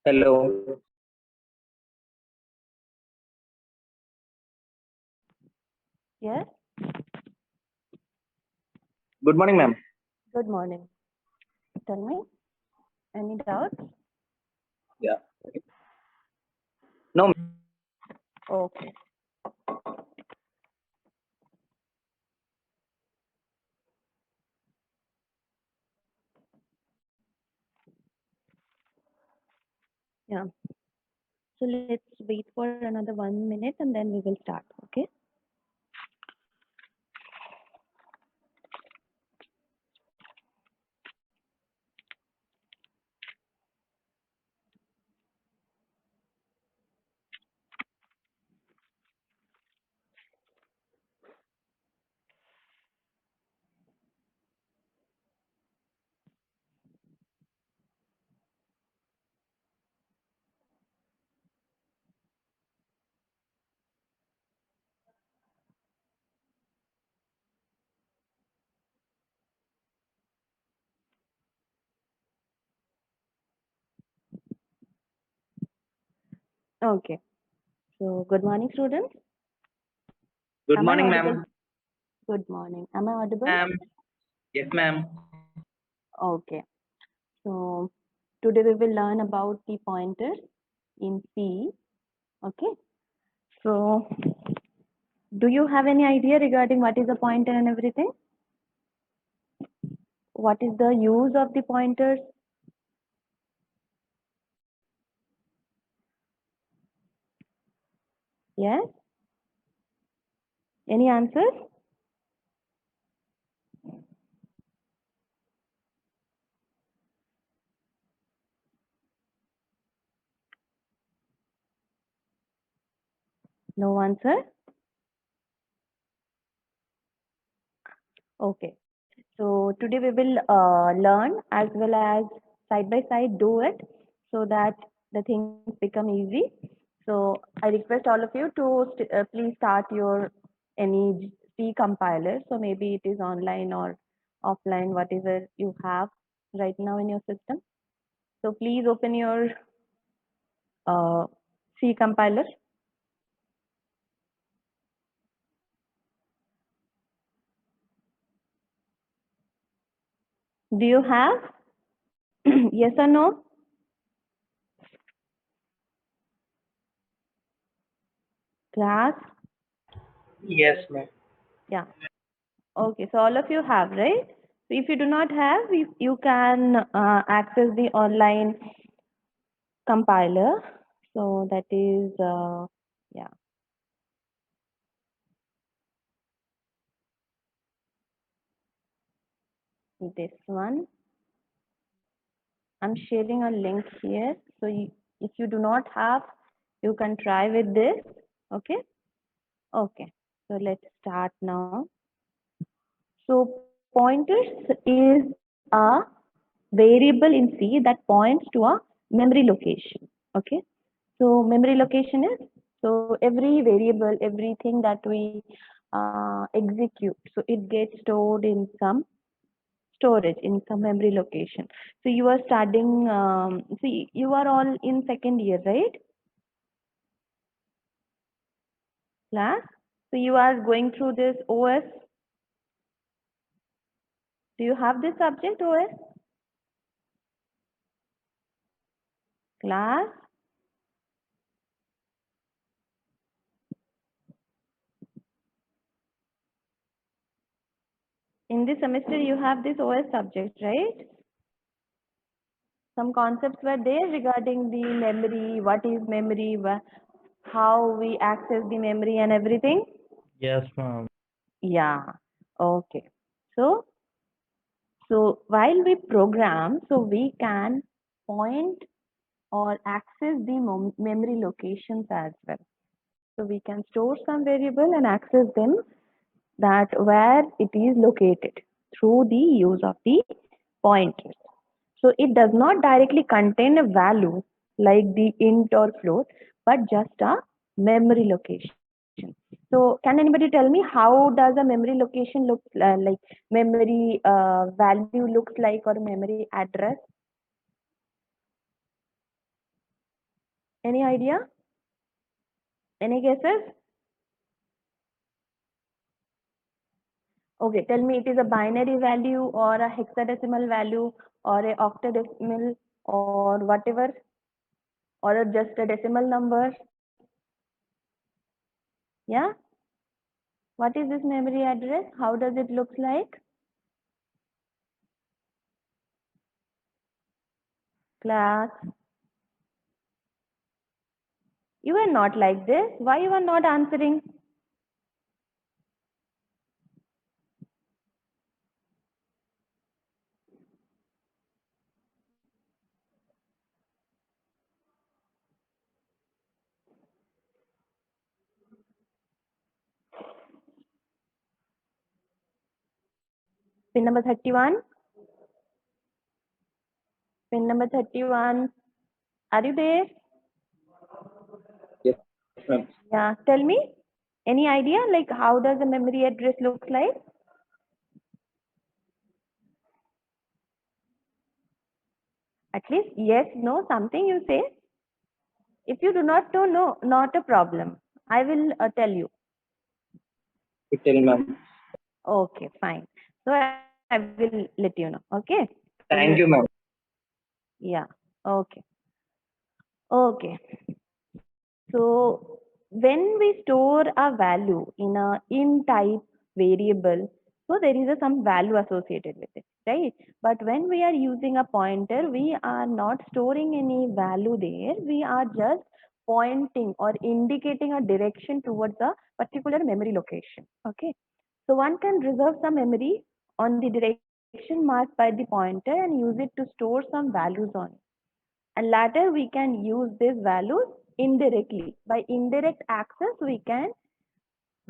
Hello. Yes, Good morning, ma'am. good morning. Tell me, any doubts? Yeah. No. Okay. Yeah. So let's wait for another 1 minute and then we will start. Okay. Okay. So good morning, students. Good Am I morning, audible? ma'am. Good morning. Am I audible? Ma'am. Yes, ma'am. Okay. So today we will learn about the pointers in C. Okay. So do you have any idea regarding what is a pointer and everything? What is the use of the pointers? Yes. Any answers? No answer? Okay. So today we will learn as well as side by side do it so that the things become easy. So I request all of you to please start your any C compiler. So maybe it is online or offline, whatever you have right now in your system. So please open your uh, C compiler. Do you have? Yes or no? Class? Yes, ma'am. Yeah. Okay, so all of you have, right? So if you do not have, you can access the online compiler. So that is, yeah, this one. I'm sharing a link here. So if you do not have, you can try with this. Okay. Okay. So let's start now. So pointers is a variable in C that points to a memory location. Okay. So memory location is, so every variable, everything that we execute, so it gets stored in some storage, in some memory location. So you are studying, see, you are all in second year, right? Class. So you are going through this OS. Do you have this subject OS? Class. In this semester, you have this OS subject, right? Some concepts were there regarding the memory, what is memory, how we access the memory and everything. Yes, ma'am. Yeah. Okay. So while we program, so we can point or access the memory locations as well. So we can store some variable and access them, that where it is located through the use of the pointers. So it does not directly contain a value like the int or float, but just a memory location. So can anybody tell me how does a memory location look like, memory value looks like, or memory address? Any idea? Any guesses? Okay, tell me, it is a binary value or a hexadecimal value or a octadecimal or whatever, or just a decimal number? Yeah? What is this memory address? How does it look like? Class, you are not like this. Why you are not answering? Pin number 31. Pin number 31. Are you there? Yes, ma'am. Yeah. Tell me. Any idea like how does a memory address look like? At least yes, no, something you say. If you do not know, no, not a problem. I will tell you. You tell, ma'am. Okay, fine. So I will let you know. Okay. Thank you, ma'am. Yeah. Okay. Okay. So when we store a value in a int type variable, so there is some value associated with it, right? But when we are using a pointer, we are not storing any value there. We are just pointing or indicating a direction towards a particular memory location. Okay. So one can reserve some memory on the direction marked by the pointer and use it to store some values on it. And later we can use these values indirectly. By indirect access, we can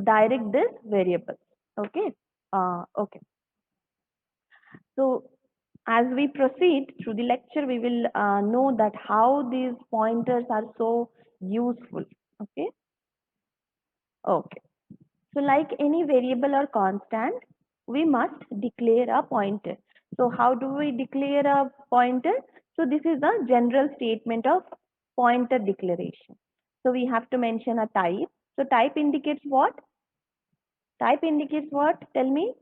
direct this variable. Okay. Okay. So as we proceed through the lecture, we will know that how these pointers are so useful. Okay. Okay. So like any variable or constant, we must declare a pointer. So how do we declare a pointer? So this is the general statement of pointer declaration. So we have to mention a type. So type indicates what? Type indicates what? Tell me.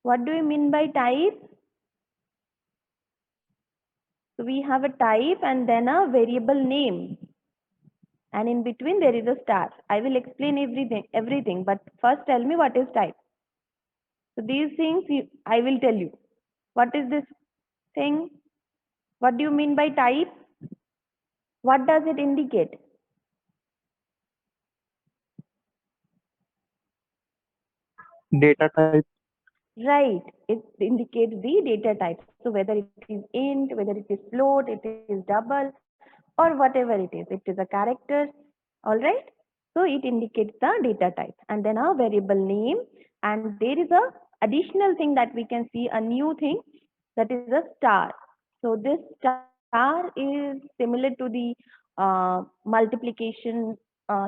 What do you mean by type? So we have a type and then a variable name. And in between there is a star. I will explain everything. But first tell me what is type. So these things I will tell you. What is this thing? What do you mean by type? What does it indicate? Data type. Right, it indicates the data type. So whether it is int, whether it is float, it is double, or whatever it is a character. All right. So it indicates the data type and then a variable name. And there is a additional thing that we can see, a new thing, that is a star. So this star is similar to the multiplication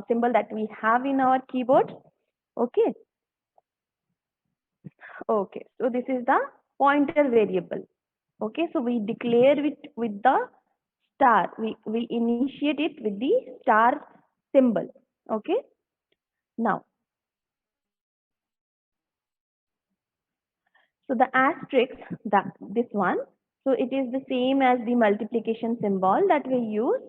symbol that we have in our keyboard. Okay. Okay. So this is the pointer variable. Okay. So we declare it with the star. We initiate it with the star symbol. Okay. Now, so the asterisk, this one, so it is the same as the multiplication symbol that we use.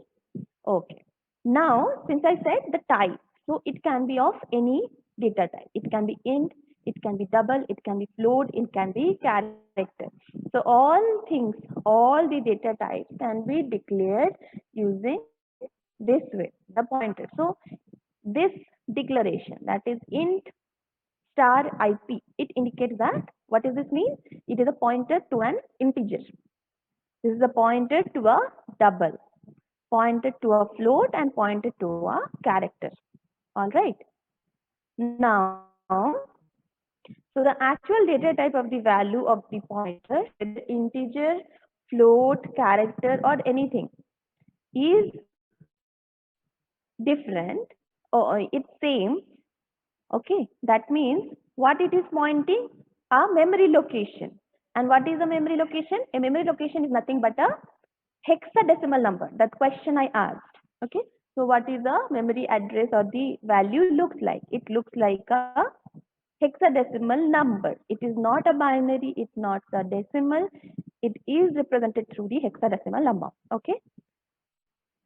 Okay. Now, since I said the type, so it can be of any data type. It can be int, it can be double, it can be float, it can be character. So all things, all the data types can be declared using this way, the pointer. So this declaration, that is int star IP, it indicates that what does this mean? It is a pointer to an integer. This is a pointer to a double, pointer to a float, and pointer to a character. All right. Now, so the actual data type of the value of the pointer, whether integer, float, character, or anything, is different or it's same. Okay, that means what it is pointing? A memory location. And what is a memory location? A memory location is nothing but a hexadecimal number. That question I asked. Okay. So what is the memory address or the value looks like? It looks like a hexadecimal number. It is not a binary. It's not a decimal. It is represented through the hexadecimal number. Okay.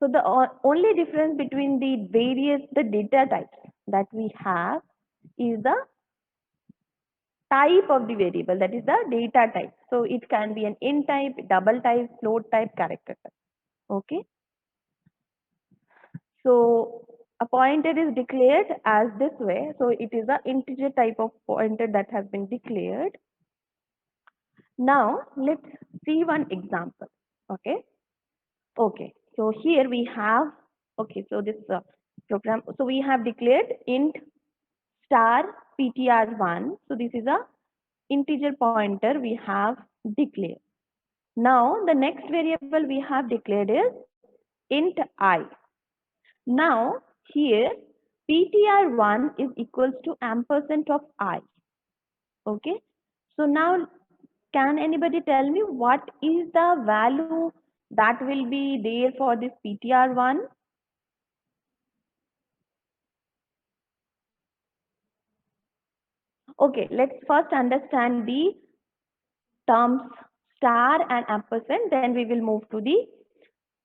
So the only difference between the data types that we have is the type of the variable, that is the data type. So it can be an int type, double type, float type, character type. Okay. So a pointer is declared as this way. So it is an integer type of pointer that has been declared. Now let's see one example. Okay. Okay. So here we have, okay, so this program, so we have declared int star ptr1. So this is a integer pointer we have declared. Now the next variable we have declared is int I. Now here ptr1 is equals to ampersand of I. Okay. So now can anybody tell me what is the value that will be there for this ptr1? Okay, let's first understand the terms star and ampersand, then we will move to the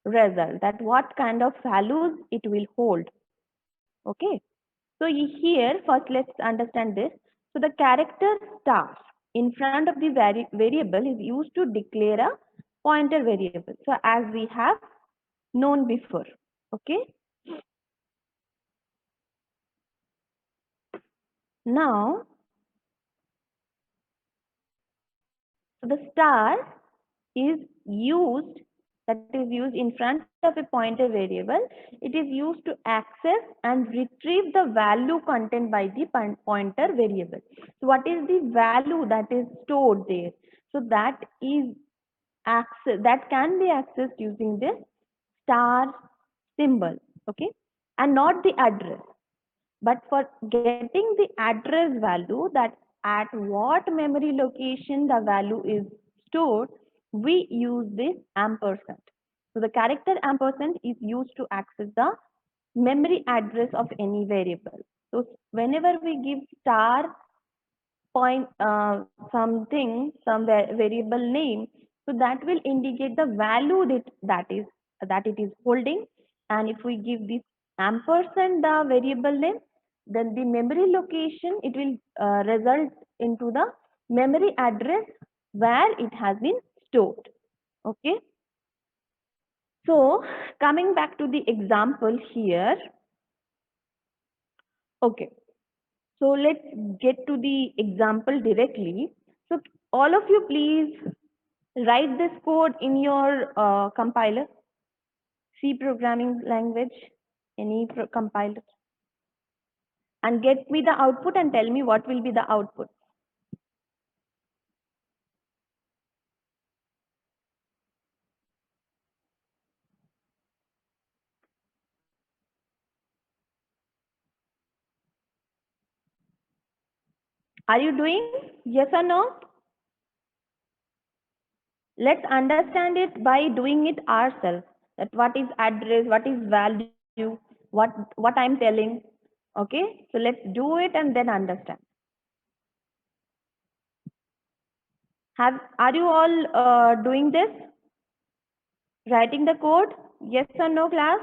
result, that what kind of values it will hold. Okay, so here first let's understand this. So the character star in front of the variable is used to declare a pointer variable. So as we have known before. Okay, now the star is used, that is used in front of a pointer variable. It is used to access and retrieve the value contained by the pointer variable. So what is the value that is stored there? So that is access, that can be accessed using this star symbol. Okay, and not the address. But for getting the address value, that at what memory location the value is stored, we use this ampersand. So the character ampersand is used to access the memory address of any variable. So whenever we give star point something, some variable name, so that will indicate the value that it is holding. And if we give this ampersand the variable name, then the memory location, it will result into the memory address where it has been stored. Okay. So coming back to the example here. Okay. So let's get to the example directly. So all of you please write this code in your compiler, C programming language, any compiler, and get me the output and tell me what will be the output. Are you doing? Yes or no? Let's understand it by doing it ourselves. That what is address, what is value, what I'm telling. Okay, so let's do it and then understand. Are you all doing this? Writing the code? Yes or no, class?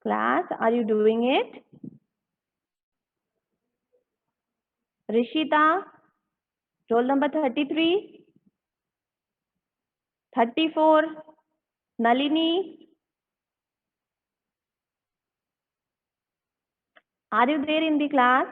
Class, are you doing it? Rishita, roll number 33, 34, Nalini, are you there in the class?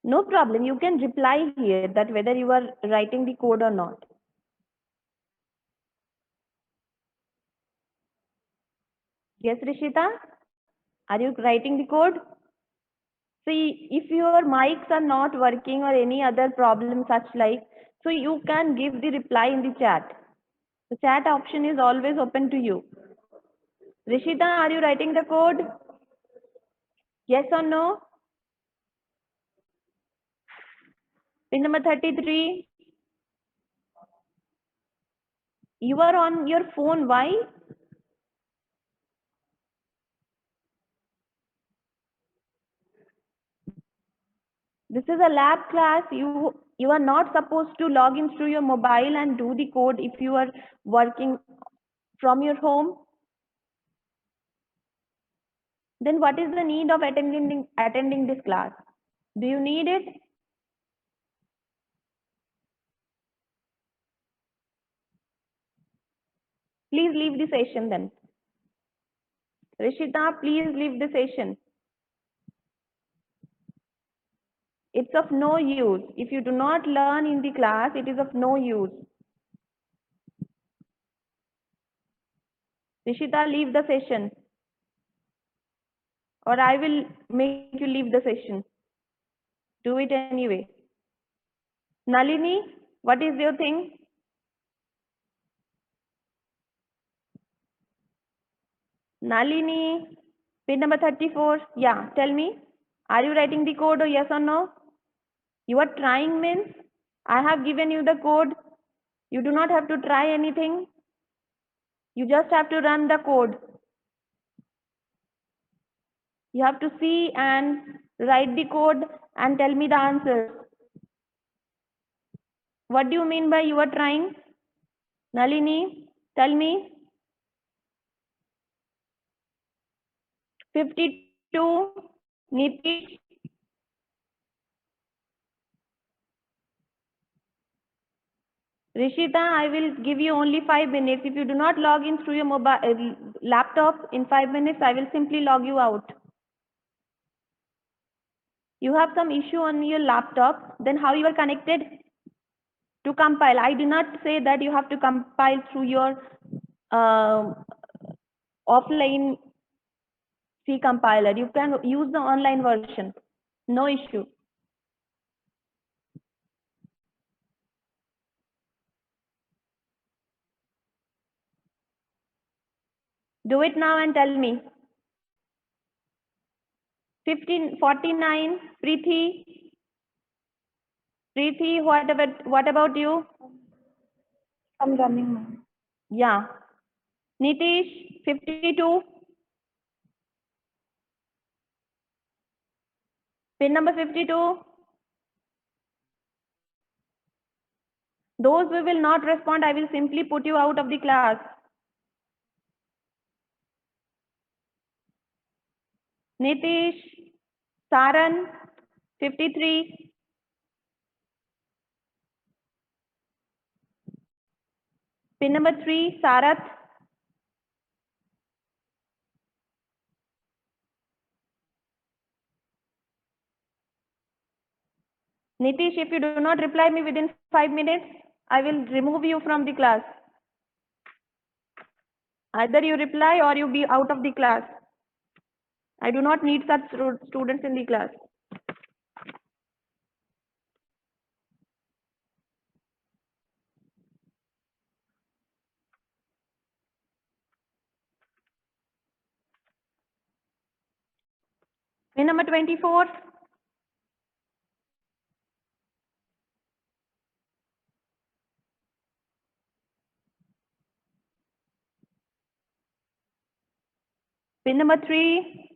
No problem. You can reply here that whether you are writing the code or not. Yes, Rishita? Are you writing the code? See, if your mics are not working or any other problem such like, so you can give the reply in the chat. The chat option is always open to you. Rishita, are you writing the code? Yes or no? Pin number 33. You are on your phone. Why? This is a lab class. You are not supposed to log in through your mobile and do the code if you are working from your home. Then what is the need of attending this class? Do you need it? Please leave the session then. Rishita, please leave the session. It's of no use. If you do not learn in the class, it is of no use. Rishita, leave the session. Or I will make you leave the session. Do it anyway. Nalini, what is your thing? Nalini, page number 34. Yeah, tell me. Are you writing the code or yes or no? You are trying means I have given you the code. You do not have to try anything. You just have to run the code. You have to see and write the code and tell me the answer. What do you mean by you are trying? Nalini, tell me. 52. Nitish. Rishita, I will give you only 5 minutes. If you do not log in through your mobile laptop in 5 minutes, I will simply log you out. You have some issue on your laptop, then how you are connected to compile? I do not say that you have to compile through your offline C compiler. You can use the online version. No issue. Do it now and tell me. 49, Preeti. Preeti, what about you? I'm running now. Yeah. Nitish, 52. Pin number 52. Those who will not respond, I will simply put you out of the class. Nitish, Saran, 53. Pin number 3, Sarath. Nitish, if you do not reply me within 5 minutes, I will remove you from the class. Either you reply or you be out of the class. I do not need such students in the class. Pin number 24. Pin number 3.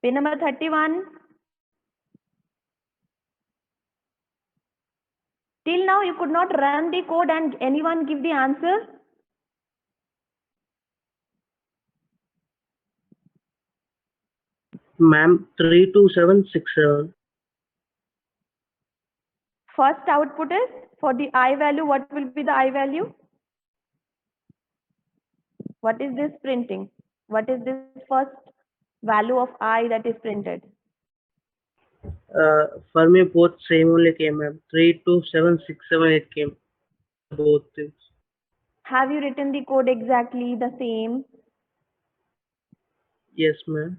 Pin number 31. Till now you could not run the code and anyone give the answer. Ma'am, 32767. First output is for the I value. What will be the I value? What is this printing? What is this first value of I that is printed? For me, both same only came, ma'am. 32767 it came. Both things. Have you written the code exactly the same? Yes, ma'am.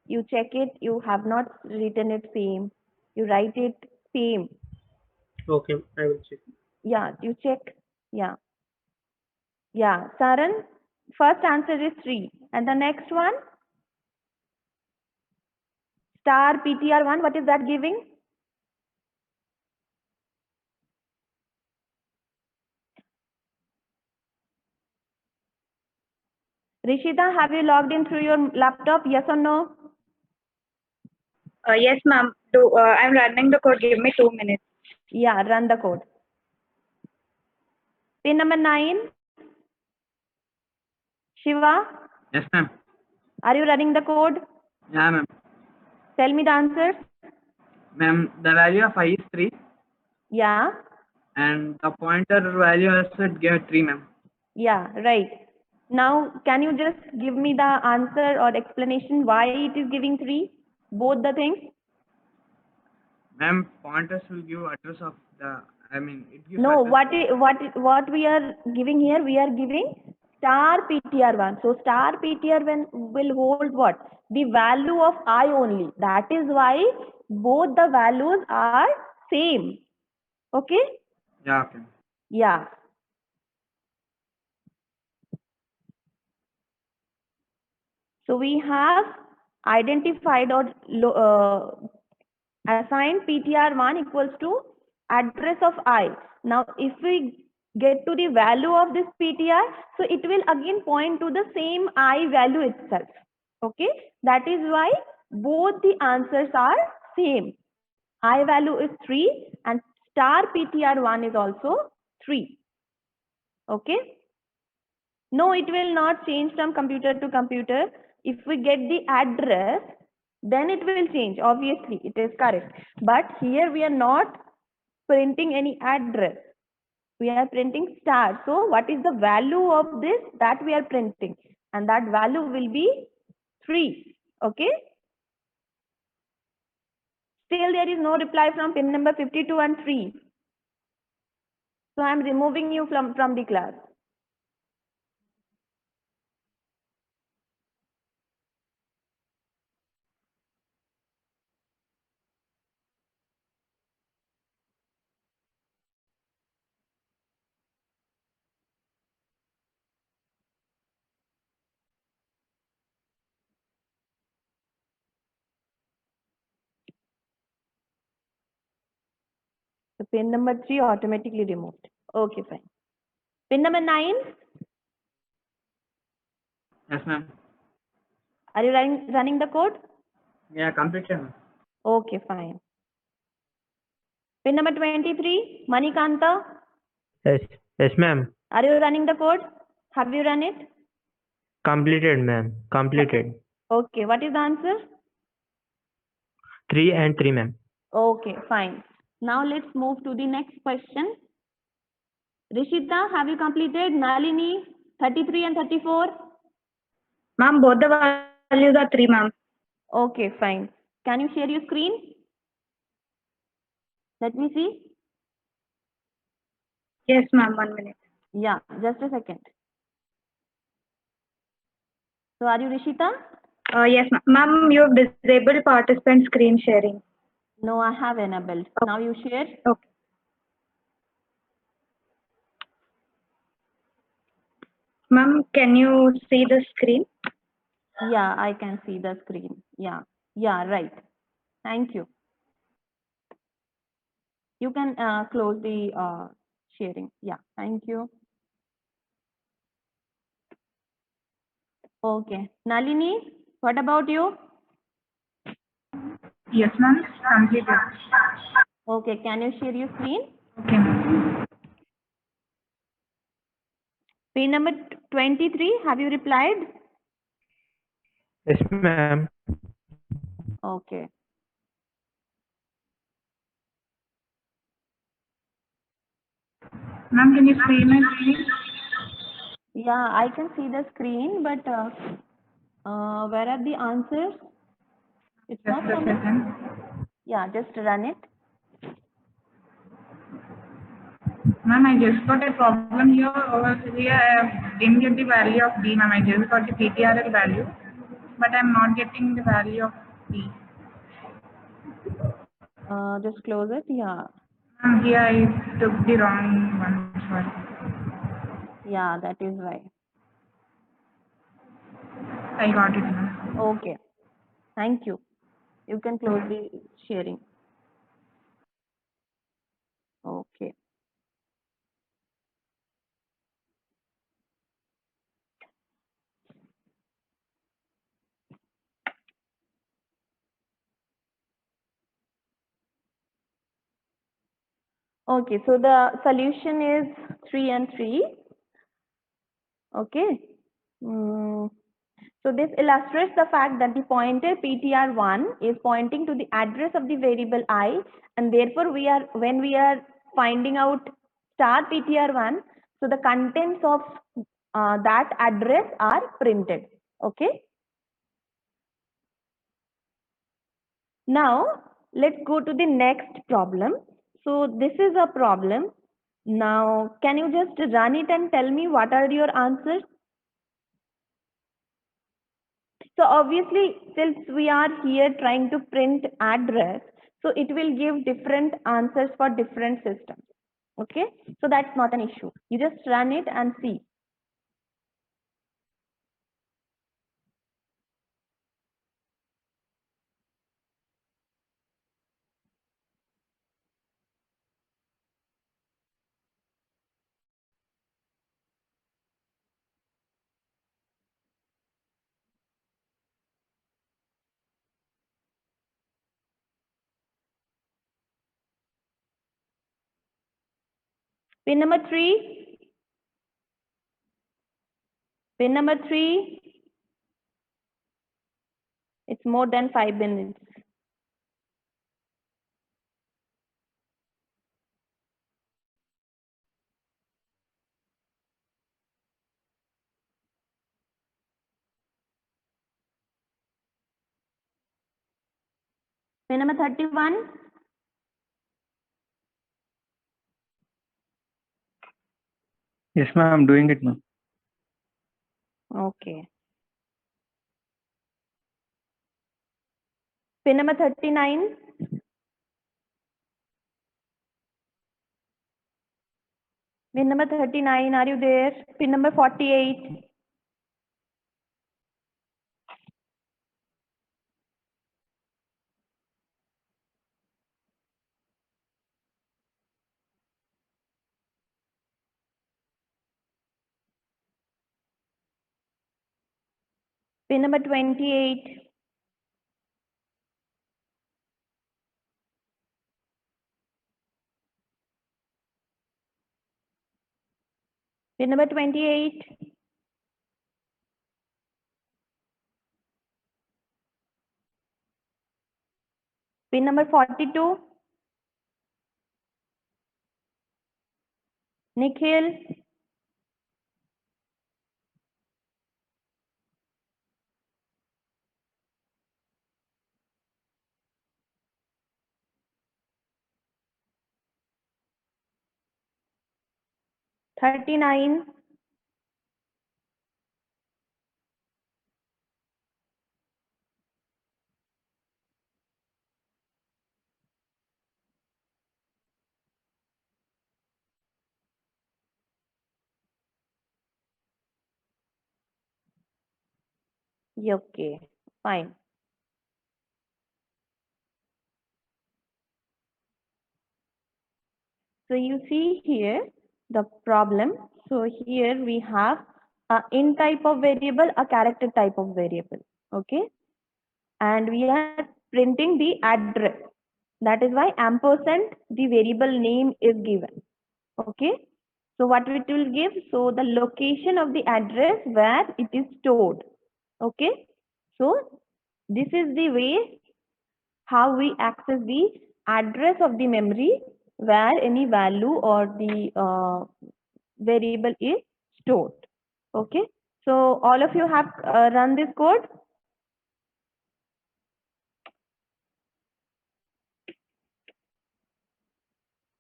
You check it, you have not written it same. You write it same. Okay, I will check. Yeah, you check. Yeah. Yeah. Saran, first answer is 3. And the next one? Star PTR1, what is that giving? Rishita, have you logged in through your laptop? Yes or no? Yes, ma'am. I'm running the code. Give me 2 minutes. Yeah, run the code. Pin number 9. Shiva, Yes, ma'am. are you running the code? Yeah, ma'am. Tell me the answers. Ma'am, the value of I is 3 Yeah. and the pointer value also gave 3, ma'am. Yeah, right. Now, can you just give me the answer or explanation why it is giving 3? Both the things? Ma'am, pointers will give address of it gives No, address. what we are giving here, we are giving star PTR1. So star PTR1 will hold what? The value of I only. That is why both the values are same. Okay? Yeah, okay. Yeah. So we have identified or assigned PTR1 equals to address of I. Now, if we get to the value of this PTR, so it will again point to the same I value itself. Okay, that is why both the answers are same. I value is 3 and star PTR1 is also 3. Okay. No, it will not change from computer to computer. If we get the address, then it will change. Obviously, it is correct. But here we are not printing any address. We are printing star. So what is the value of this that we are printing? And that value will be 3. Okay. Still there is no reply from pin number 52 and 3. So I am removing you from the class. So pin number 3 automatically removed. Okay, fine. Pin number 9. Yes, ma'am. Are you running the code? Yeah, completed, ma'am. Okay, fine. Pin number 23, Manikanta. Yes, ma'am. Are you running the code? Have you run it? Completed, ma'am. Completed. Okay, what is the answer? 3 and 3, ma'am. Okay, fine. Now let's move to the next question. Rishita, have you completed Nalini 33 and 34? Ma'am, both the values are 3, ma'am. Okay, fine. Can you share your screen? Let me see. Yes, ma'am. 1 minute. Yeah, just a second. So are you Rishita? Yes, ma'am. Ma'am, you have disabled participant screen sharing. No, I have enabled. Now you share. Okay. Ma'am, can you see the screen? Yeah, I can see the screen. Yeah, right. Thank you. You can close the sharing. Yeah, thank you. Okay. Nalini, what about you? Yes, ma'am. Completed. Okay, can you share your screen? Okay, ma'am. Pin number 23, have you replied? Yes, ma'am. Okay. Ma'am, can you see my screen? Yeah, I can see the screen, but Where are the answers? It's not Just a coming. second. Yeah, just run it. Ma'am, I just got a problem here. Over here, I didn't get the value of D, ma'am. I just got the PTRL value, but I'm not getting the value of D. Just close it. Yeah, Ma'am, here I took the wrong one. Sorry. yeah, that is why. I got it, ma'am. Okay, thank you. You can close the sharing. Okay. Okay, so the solution is 3 and 3. Okay. So this illustrates the fact that the pointer PTR1 is pointing to the address of the variable I, and therefore when we are finding out star PTR1, so the contents of that address are printed. Okay. Now let's go to the next problem. So this is a problem. Now can you just run it and tell me what are your answers? So obviously, since we are here trying to print address, so it will give different answers for different systems. Okay, so that's not an issue. You just run it and see. Pin number 3. Pin number 3. It's more than 5 minutes. Pin number 31. Yes, ma'am, I'm doing it, ma'am. Okay. Pin number 39. Pin number 39, are you there? Pin number 48. Pin number 28. Pin number 28. Pin number 42. Nikhil. $39. Okay, fine. So you see here the problem. So here we have a int type of variable, a character type of variable. Okay, and we are printing the address. That is why ampersand, the variable name is given. Okay, so what it will give? So the location of the address where it is stored. Okay, so this is the way how we access the address of the memory where any value or the variable is stored. Okay, so all of you have run this code.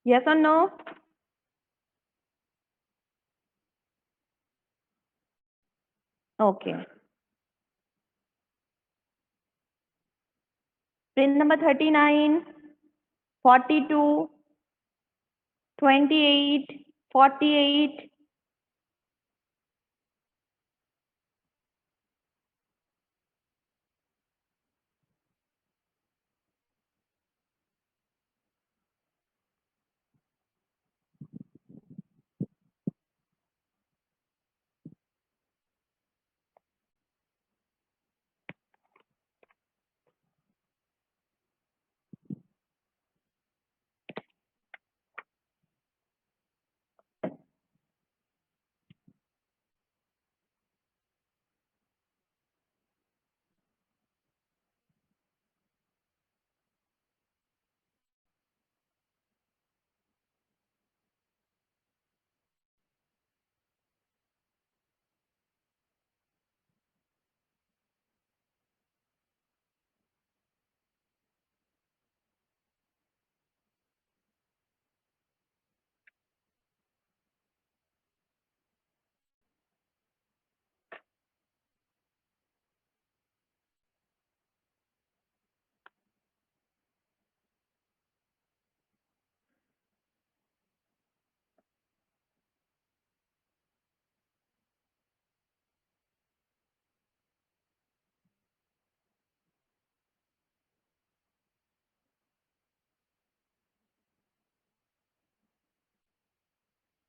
Yes or no? Okay. Print number 39, 42, 28, 48.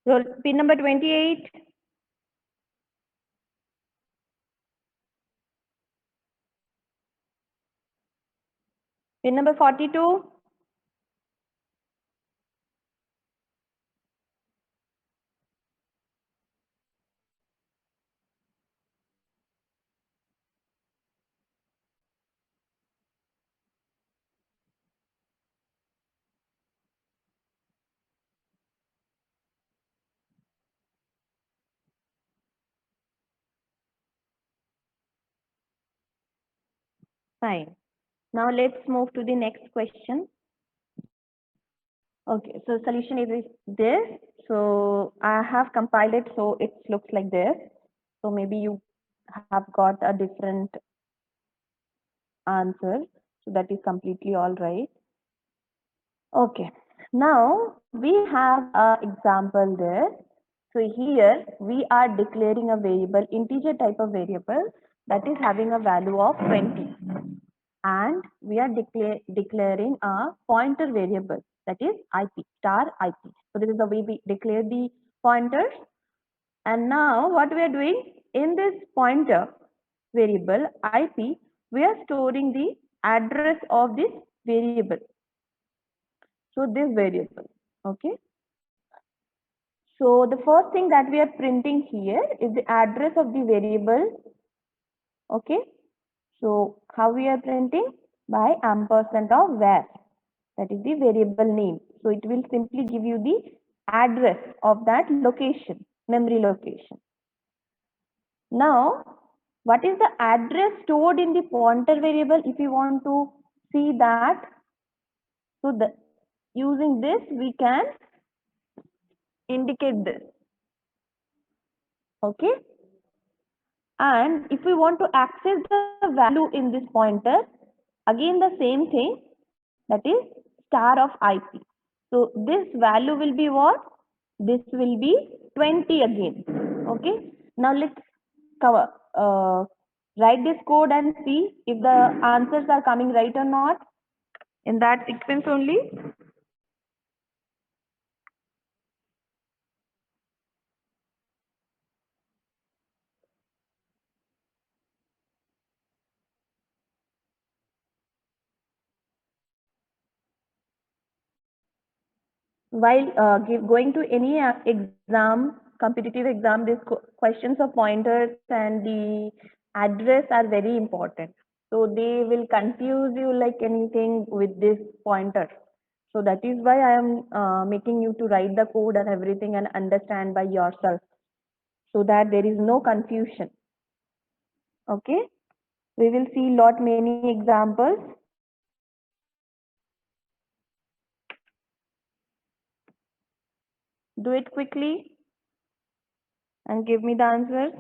Roll pin number 28. Pin number 42. Fine. Now let's move to the next question. Okay, so solution is this. So I have compiled it so it looks like this. So maybe you have got a different answer. So that is completely all right. Okay, now we have an example there. So here we are declaring a variable, integer type of variable that is having a value of 20. And we are declaring a pointer variable that is IP, star IP. So this is the way we declare the pointers. And now what we are doing in this pointer variable IP, we are storing the address of this variable. So this variable, okay. So the first thing that we are printing here is the address of the variable, okay. So how we are printing? By ampersand of var, that is the variable name. So it will simply give you the address of that location, memory location. Now, what is the address stored in the pointer variable? If you want to see that, so using this we can indicate this, okay. And if we want to access the value in this pointer, again the same thing, that is star of IP. So this value will be what? This will be 20 again. Okay. Now let's cover, write this code and see if the answers are coming right or not in that sequence only. While going to any exam, competitive exam, these questions of pointers and the address are very important. So they will confuse you like anything with this pointer. So that is why I am making you to write the code and everything and understand by yourself, so that there is no confusion. Okay, we will see lot many examples. Do it quickly and give me the answers.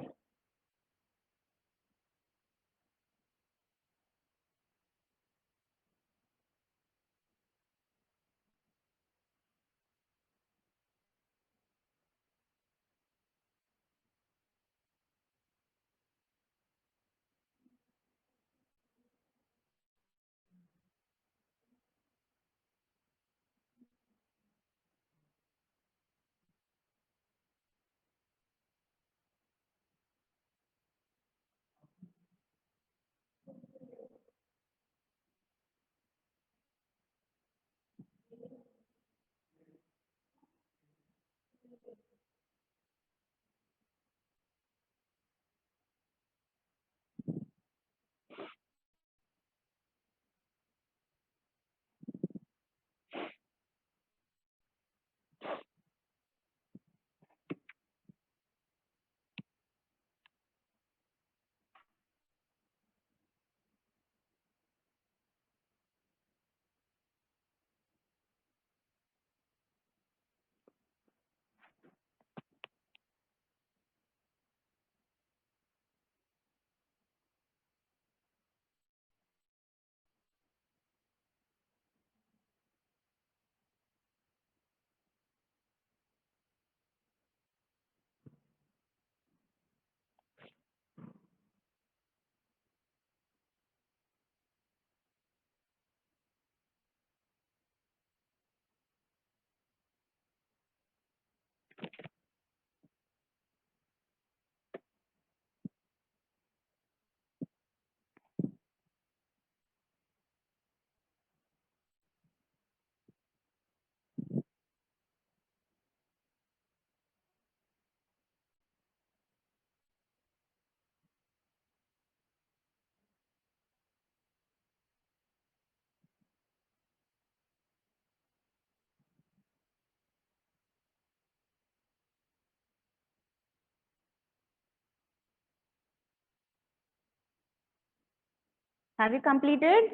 Have you completed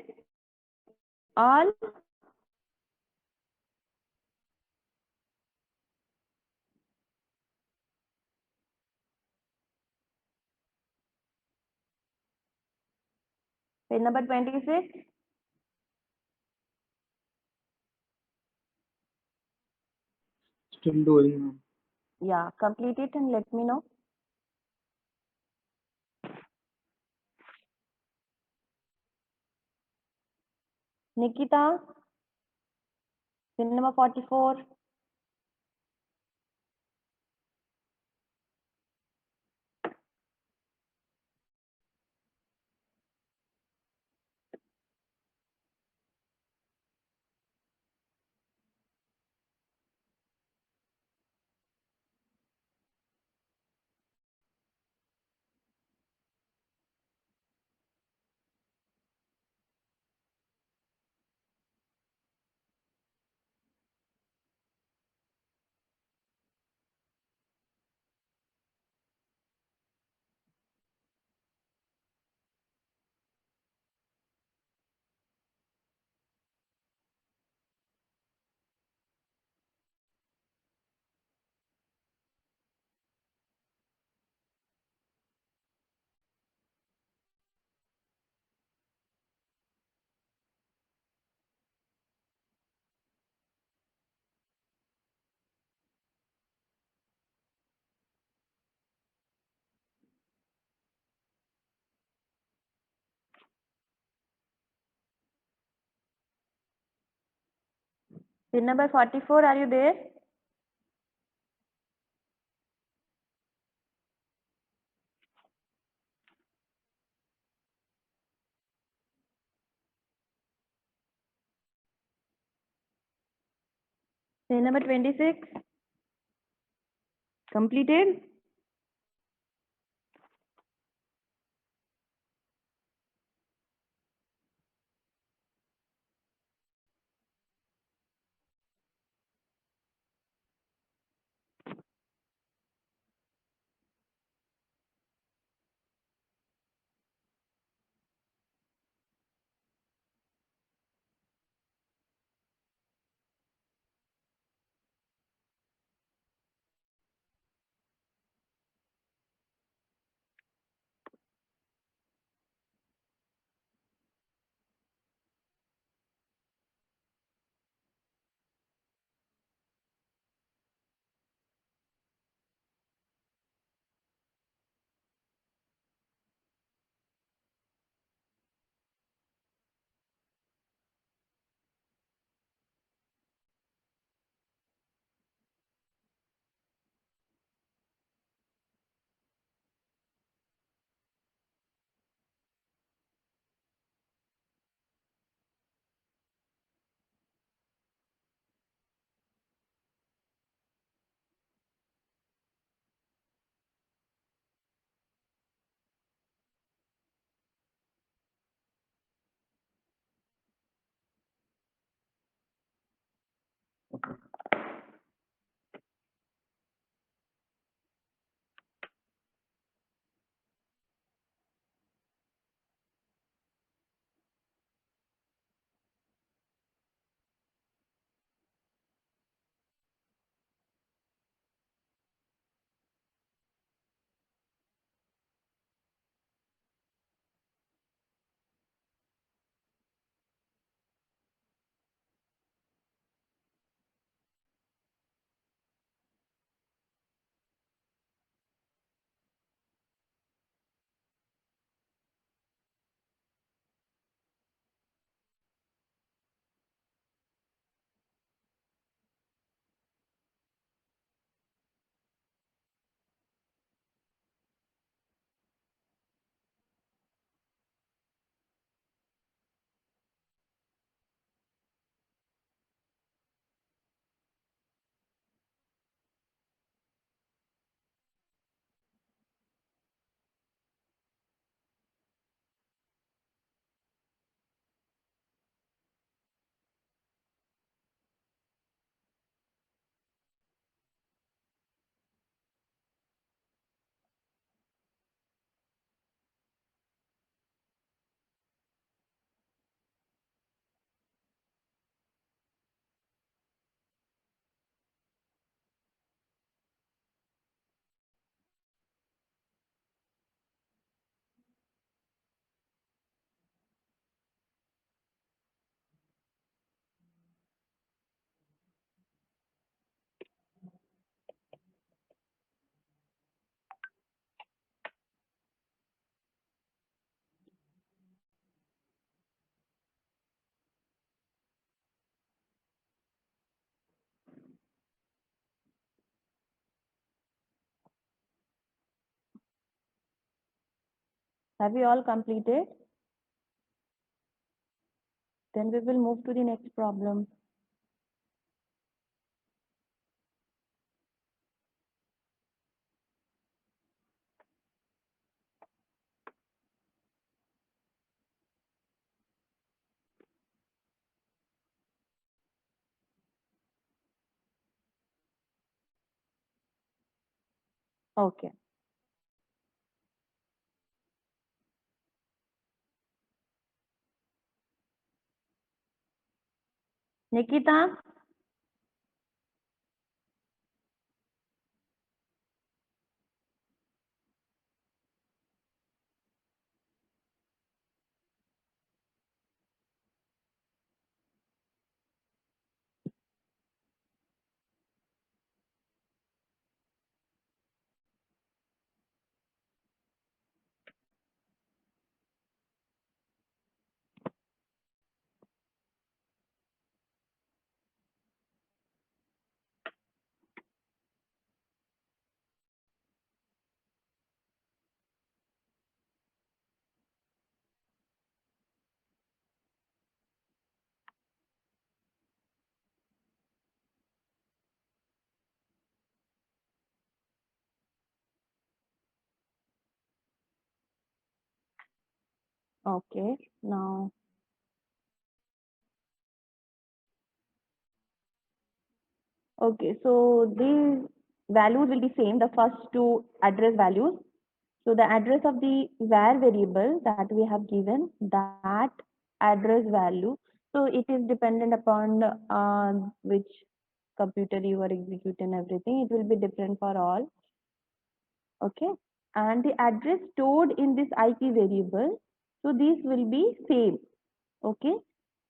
all? Page number 26. Still doing, ma'am. Yeah, complete it and let me know. Nikita, page number 44. Page number 44, are you there? Page number 26. Completed? Have you all completed? Then we will move to the next problem. Okay. Nikita? Okay. Now, okay. So these values will be same, the first two address values. So the address of the var variable that we have given, that address value. So it is dependent upon which computer you are executing everything. It will be different for all. Okay. And the address stored in this IP variable. So these will be same. Okay.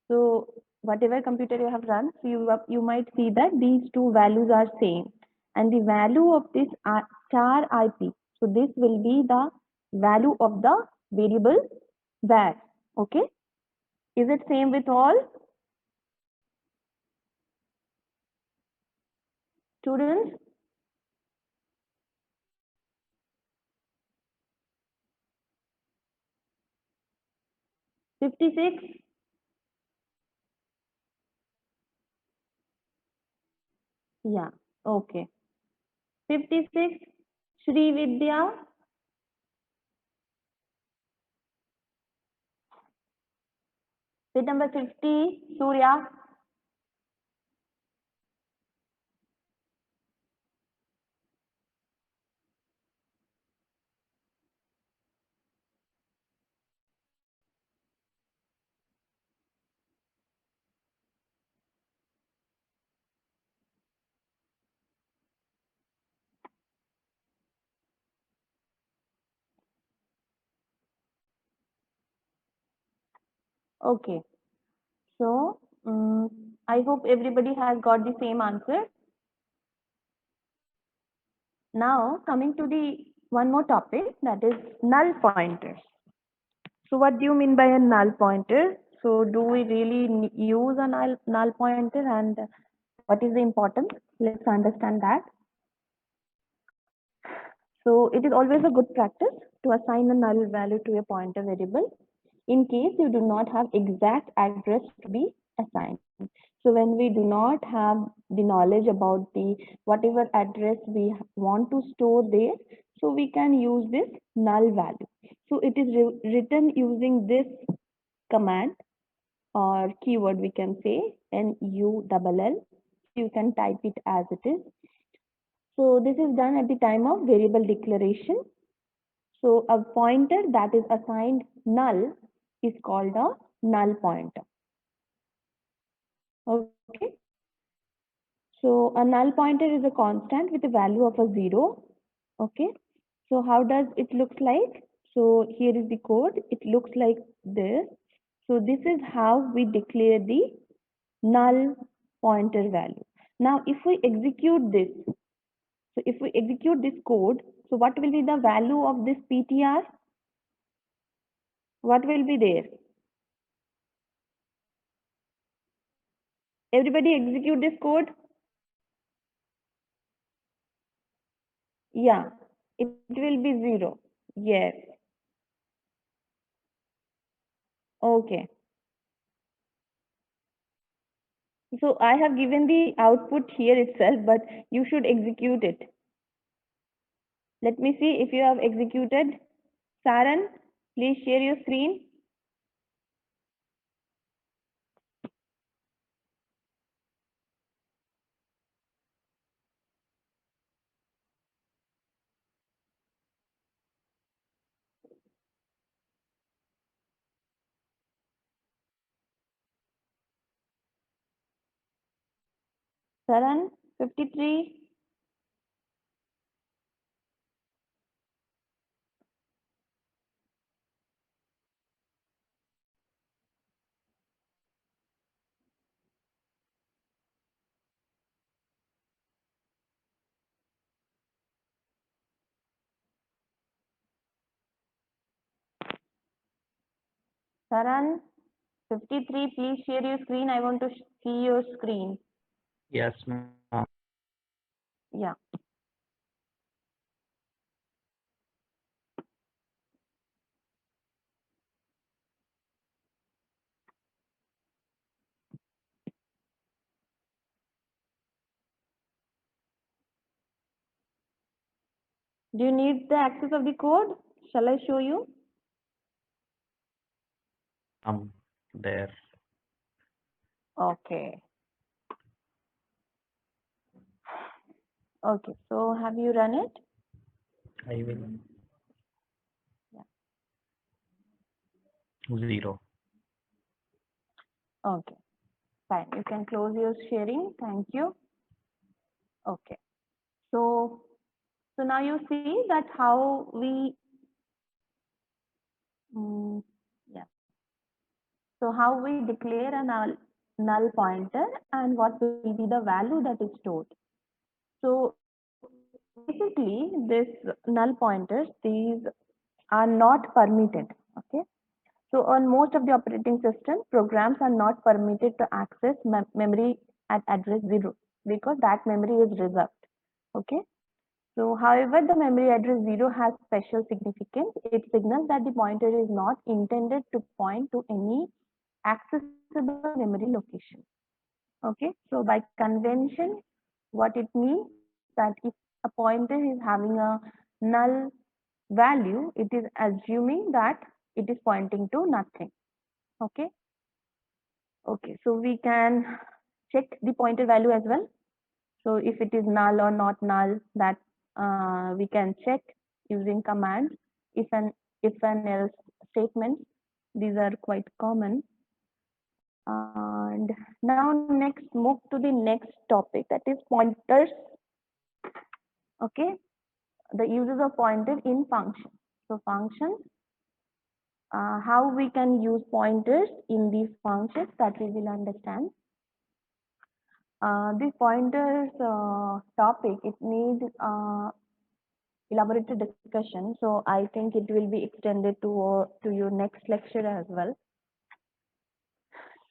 So whatever computer you have run, so you might see that these two values are same. And the value of this char IP. So this will be the value of the variable var. Okay. Is it same with all students? 56? Yeah. Okay. 56. Shri Vidya. Bit number 50. Surya. Okay. So I hope everybody has got the same answer. Now coming to the one more topic, that is null pointers. So what do you mean by a null pointer? So do we really use a null pointer, and what is the importance? Let's understand that. So it is always a good practice to assign a null value to a pointer variable in case you do not have exact address to be assigned. So when we do not have the knowledge about the whatever address we want to store there, so we can use this null value. So it is written using this command or keyword, we can say null. You can type it as it is. So this is done at the time of variable declaration. So a pointer that is assigned null is called a null pointer. Okay. So a null pointer is a constant with a value of a 0. Okay. So how does it looks like? So here is the code. It looks like this. So this is how we declare the null pointer value. Now if we execute this, so if we execute this code, so what will be the value of this PTR? What will be there? Everybody execute this code? Yeah, it will be 0. Yes. Okay. So I have given the output here itself, but you should execute it. Let me see if you have executed. Saran, please share your screen. Saran, 53. Saran, 53, please share your screen. I want to see your screen. Yes, ma'am. Yeah. Do you need the access of the code? Shall I show you? There. Okay. Okay. So have you run it? I will. Yeah. 0. Okay. Fine. You can close your sharing. Thank you. Okay. So now you see that how we yeah. So how we declare a null pointer and what will be the value that is stored. So basically this null pointers, these are not permitted. Okay. So on most of the operating system, programs are not permitted to access memory at address 0 because that memory is reserved. Okay. So however, the memory address 0 has special significance. It signals that the pointer is not intended to point to any accessible memory location. Okay. So by convention, what it means that if a pointer is having a null value, it is assuming that it is pointing to nothing. Okay. Okay. So we can check the pointer value as well. So if it is null or not null, that we can check using commands. If and else statements, these are quite common. And now next move to the next topic, that is pointers. Okay, the uses of pointer in function. So functions, how we can use pointers in these functions, that we will understand. The pointers topic, it needs elaborated discussion. So I think it will be extended to your next lecture as well.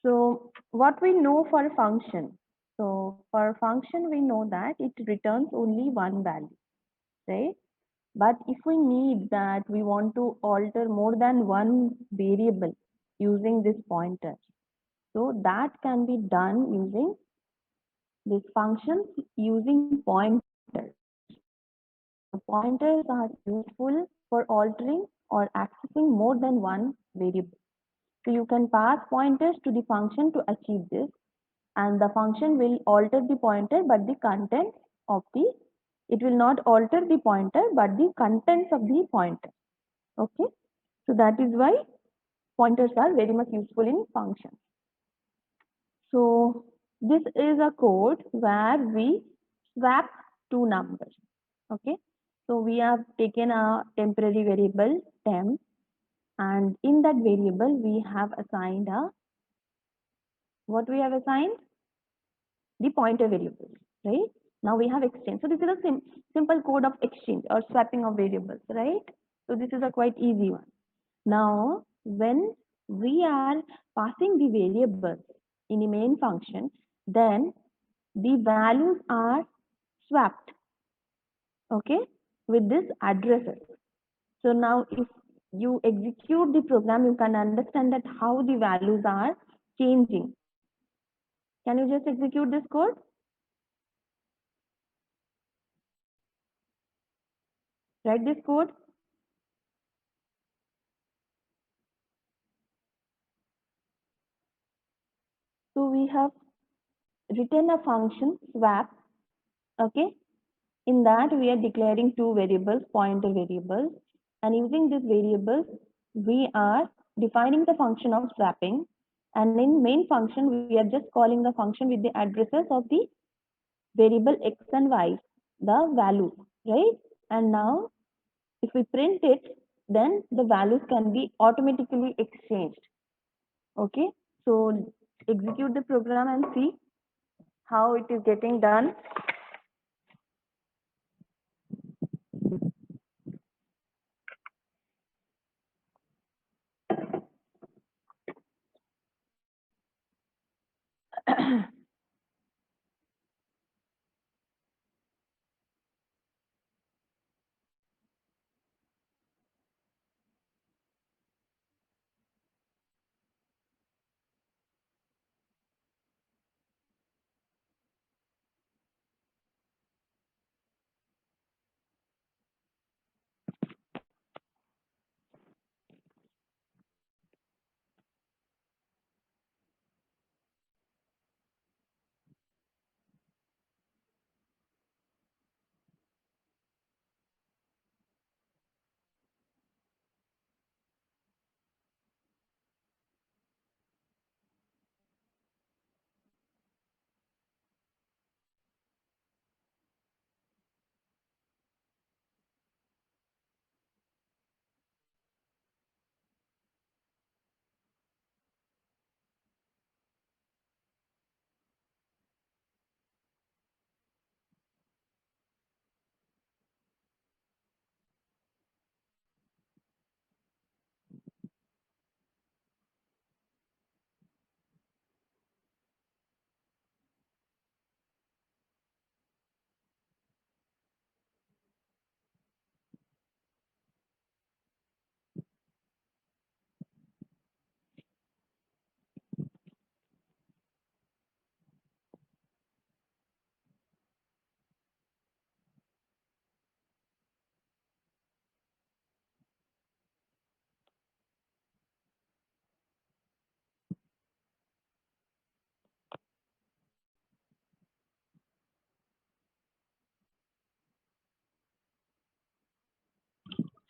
So what we know for a function. So for a function, we know that it returns only one value, right? But if we need that, we want to alter more than one variable using this pointer. So that can be done using these functions using pointers. Pointers are useful for altering or accessing more than one variable. So you can pass pointers to the function to achieve this, and the function will alter the pointer, but the content of it will not alter the pointer, but the contents of the pointer. Okay, so that is why pointers are very much useful in functions. So this is a code where we swap two numbers. Okay, so we have taken a temporary variable temp, and in that variable we have assigned what we have assigned? The pointer variables, right? Now we have exchange. So this is a simple code of exchange or swapping of variables, right? So this is a quite easy one. Now, when we are passing the variables in the main function, then the values are swapped, okay, with this addresses. So now if you execute the program, you can understand that how the values are changing. Can you just execute this code? Write this code. So we have written a function swap. Okay. In that we are declaring two variables, pointer variables, and using these variables we are defining the function of swapping, and in main function we are just calling the function with the addresses of the variable x and y, the values, right? And now if we print it, then the values can be automatically exchanged. Okay, so execute the program and see how it is getting done.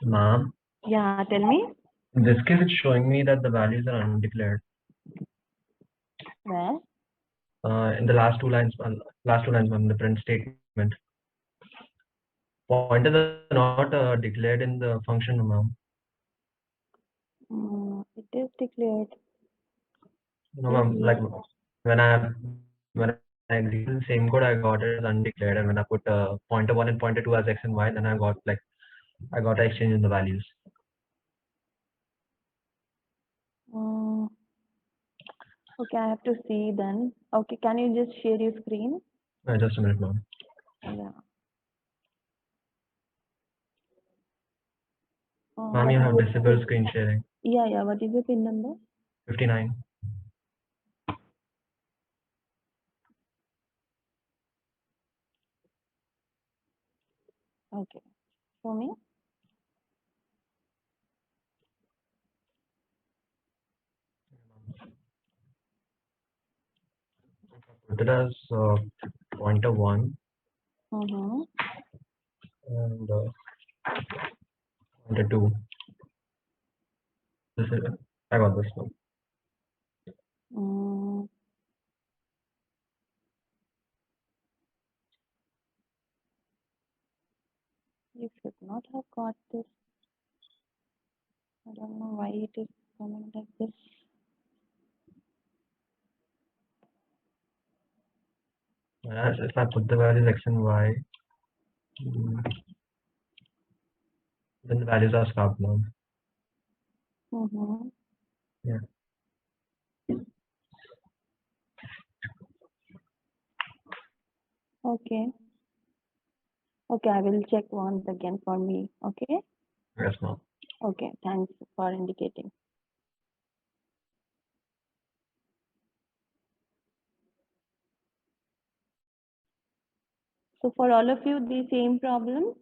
Ma'am, Yeah, tell me. in this case, it's showing me that the values are undeclared. Where? In the last two lines, ma'am, the print statement. Pointers are not declared in the function, ma'am. It is declared. No, ma'am. Like when I executed the same code, I got it as undeclared, and when I put pointer 1 and pointer 2 as x and y, then I got an exchange in the values. Okay, I have to see then. Okay, can you just share your screen? Just a minute, ma'am. Yeah. Ma'am, you have disabled screen sharing. Yeah. What is your PIN number? 59. Okay. Show me. Put it as pointer 1 Mm-hmm. and pointer 2. This is, I got this one. You should not have got this. I don't know why it is coming like this. If I put the values x and y, then the values are swapped now. Mm-hmm. Yeah. Okay. Okay, I will check once again for me. Okay. Yes, ma'am. Okay, thanks for indicating. So for all of you, the same problem.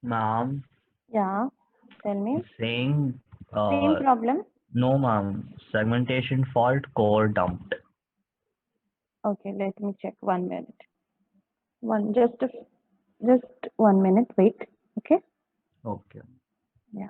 Ma'am, Yeah, tell me. saying Same problem. no, ma'am. Segmentation fault core dumped. Okay, let me check 1 minute. Just 1 minute. Wait. Okay. Okay. Yeah.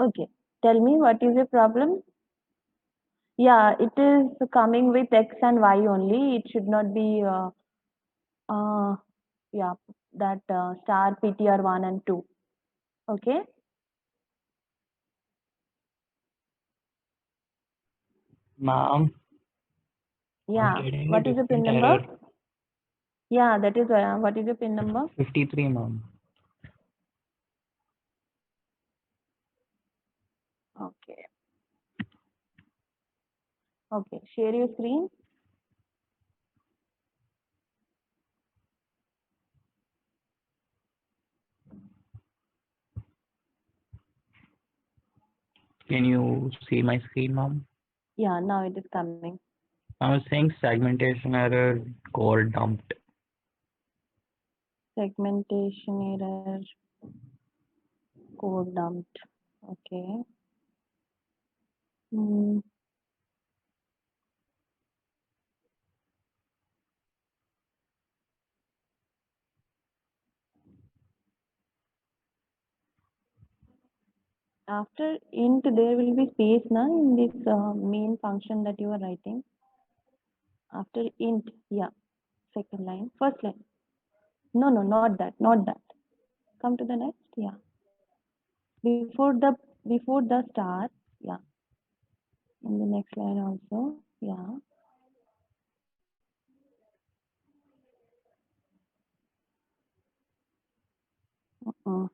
Okay, tell me what is your problem? Yeah, it is coming with X and Y only. It should not be, yeah, that star PTR 1 and 2. Okay? Ma'am, Yeah, getting a what is your PIN different number? error. Yeah, that is, what is your PIN number? 53, ma'am. Okay. Okay, share your screen. Can you see my screen, ma'am? Yeah, now it is coming. I was saying segmentation error, core dumped. Segmentation error, code dumped. Okay. Hmm. After int, there will be space na in this main function that you are writing. After int, yeah, second line, first line. No, no, not that, not that. Come to the next, yeah. Before the star, yeah. In the next line also, yeah. Uh-uh.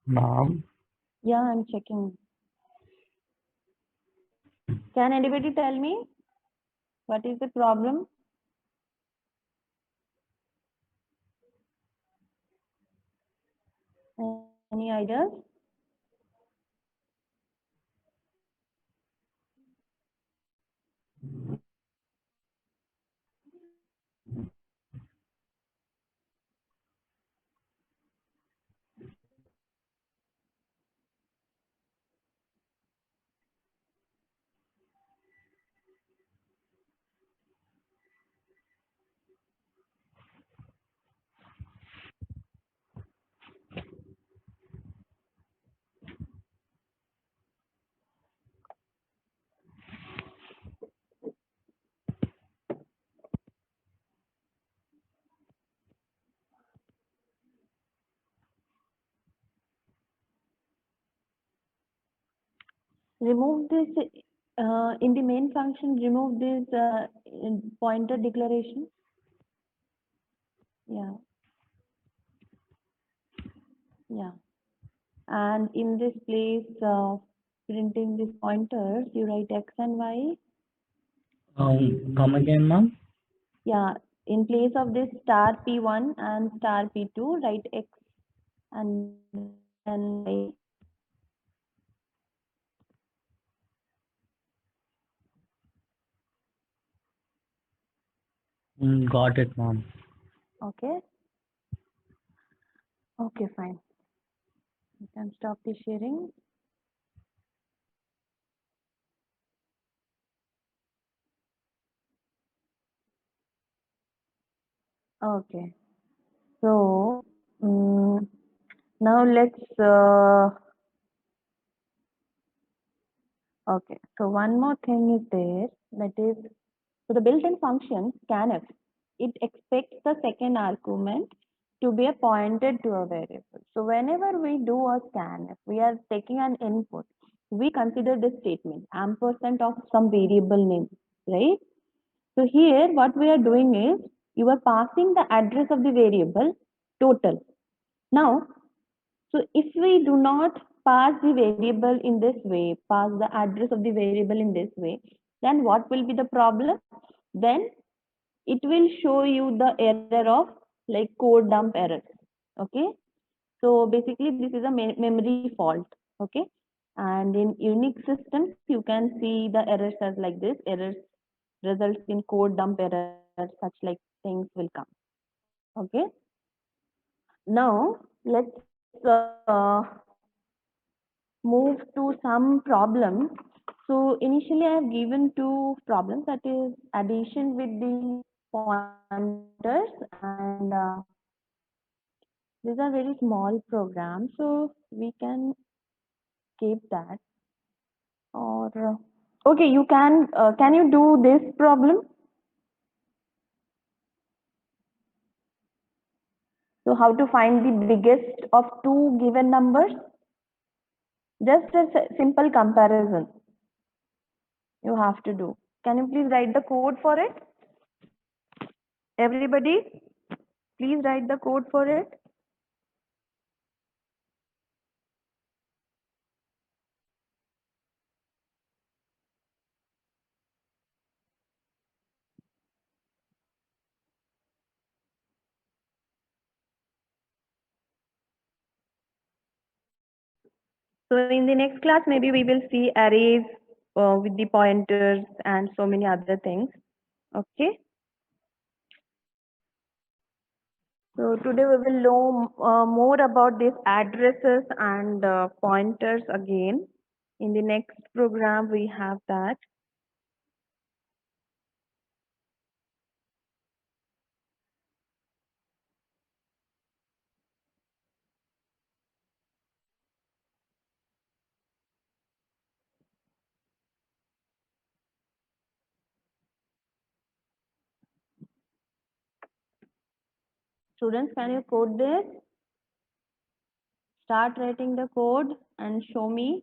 Ma'am, Yeah, I'm checking. Can anybody tell me what is the problem? Any ideas? Remove this in the main function. Remove this pointer declaration. Yeah, yeah. And in this place of printing these pointers, you write X and Y. come again, ma'am. Yeah, in place of this star P1 and star P2, write X and then Y. Got it, ma'am. Okay. Okay, fine. You can stop the sharing. Okay. So now let's okay. So one more thing is there, that is, so the built-in function scanf, it expects the second argument to be pointed to a variable. So whenever we do a scan, if we are taking an input, we consider this statement ampersand of some variable name, right? So here what we are doing is you are passing the address of the variable total. Now, so if we do not pass the variable in this way, pass the address of the variable in this way, then what will be the problem? Then it will show you the error of like code dump error. Okay. So basically this is a memory fault. Okay. And in Unix systems, you can see the errors as like this. Errors results in code dump error, such like things will come. Okay. Now let's move to some problems. So initially I have given two problems, that is addition with the pointers, and these are very small programs, so we can skip that. Or okay, you can you do this problem? So how to find the biggest of two given numbers? Just a simple comparison you have to do. Can you please write the code for it? Everybody, please write the code for it. So in the next class, maybe we will see arrays with the pointers and so many other things. Okay. So today we will know more about these addresses and pointers again. In the next program, we have that. Students, can you code this? Start writing the code and show me.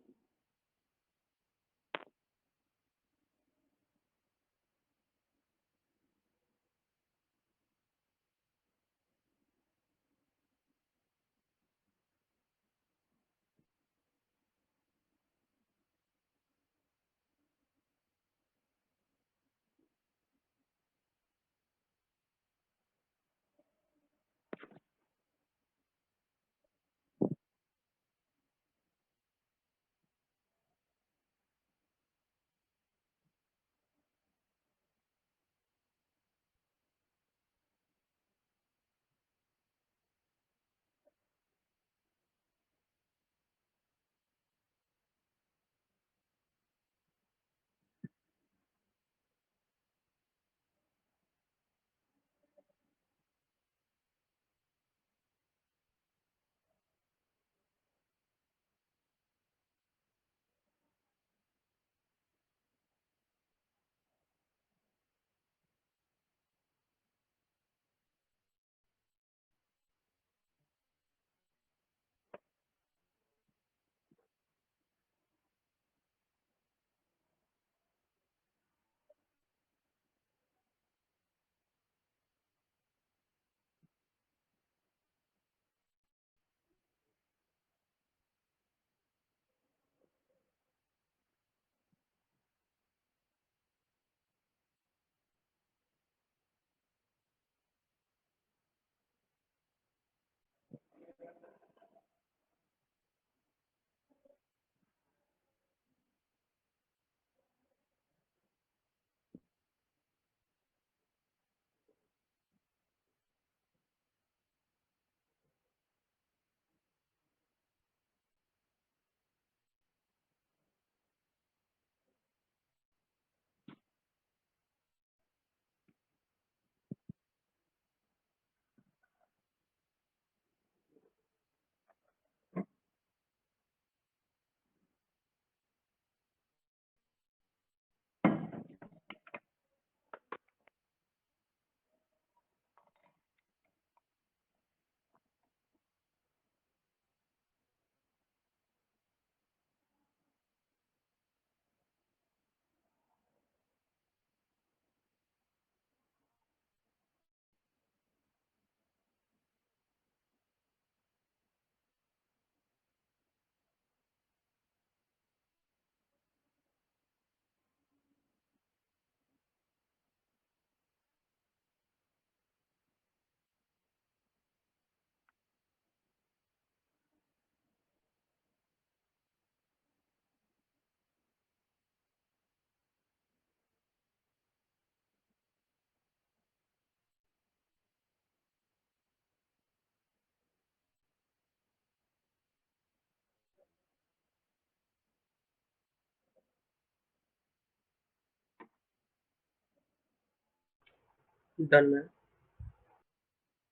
Done, ma'am.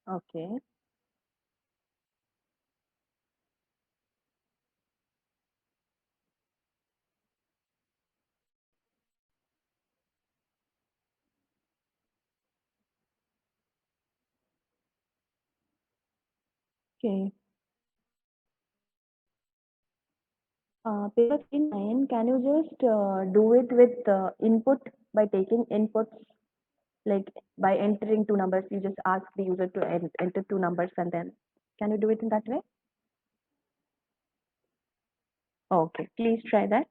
Okay. Okay. Paper 9, can you just do it with input by taking inputs, like by entering two numbers, you just ask the user to enter two numbers and then, can you do it in that way? Okay, please try that.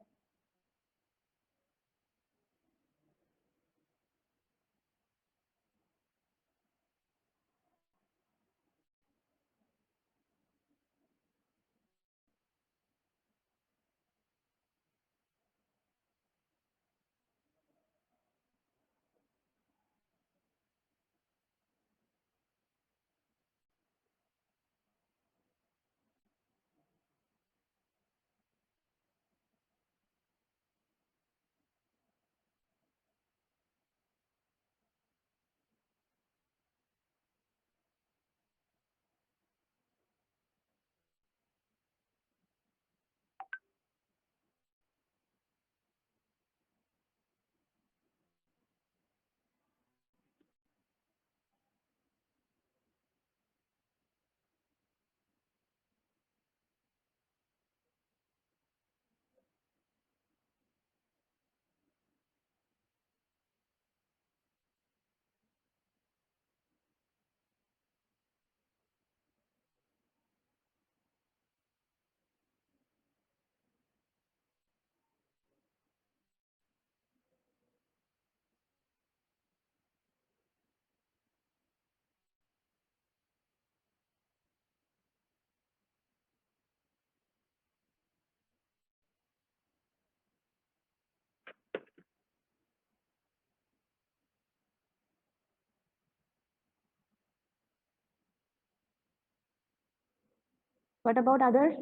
What about others?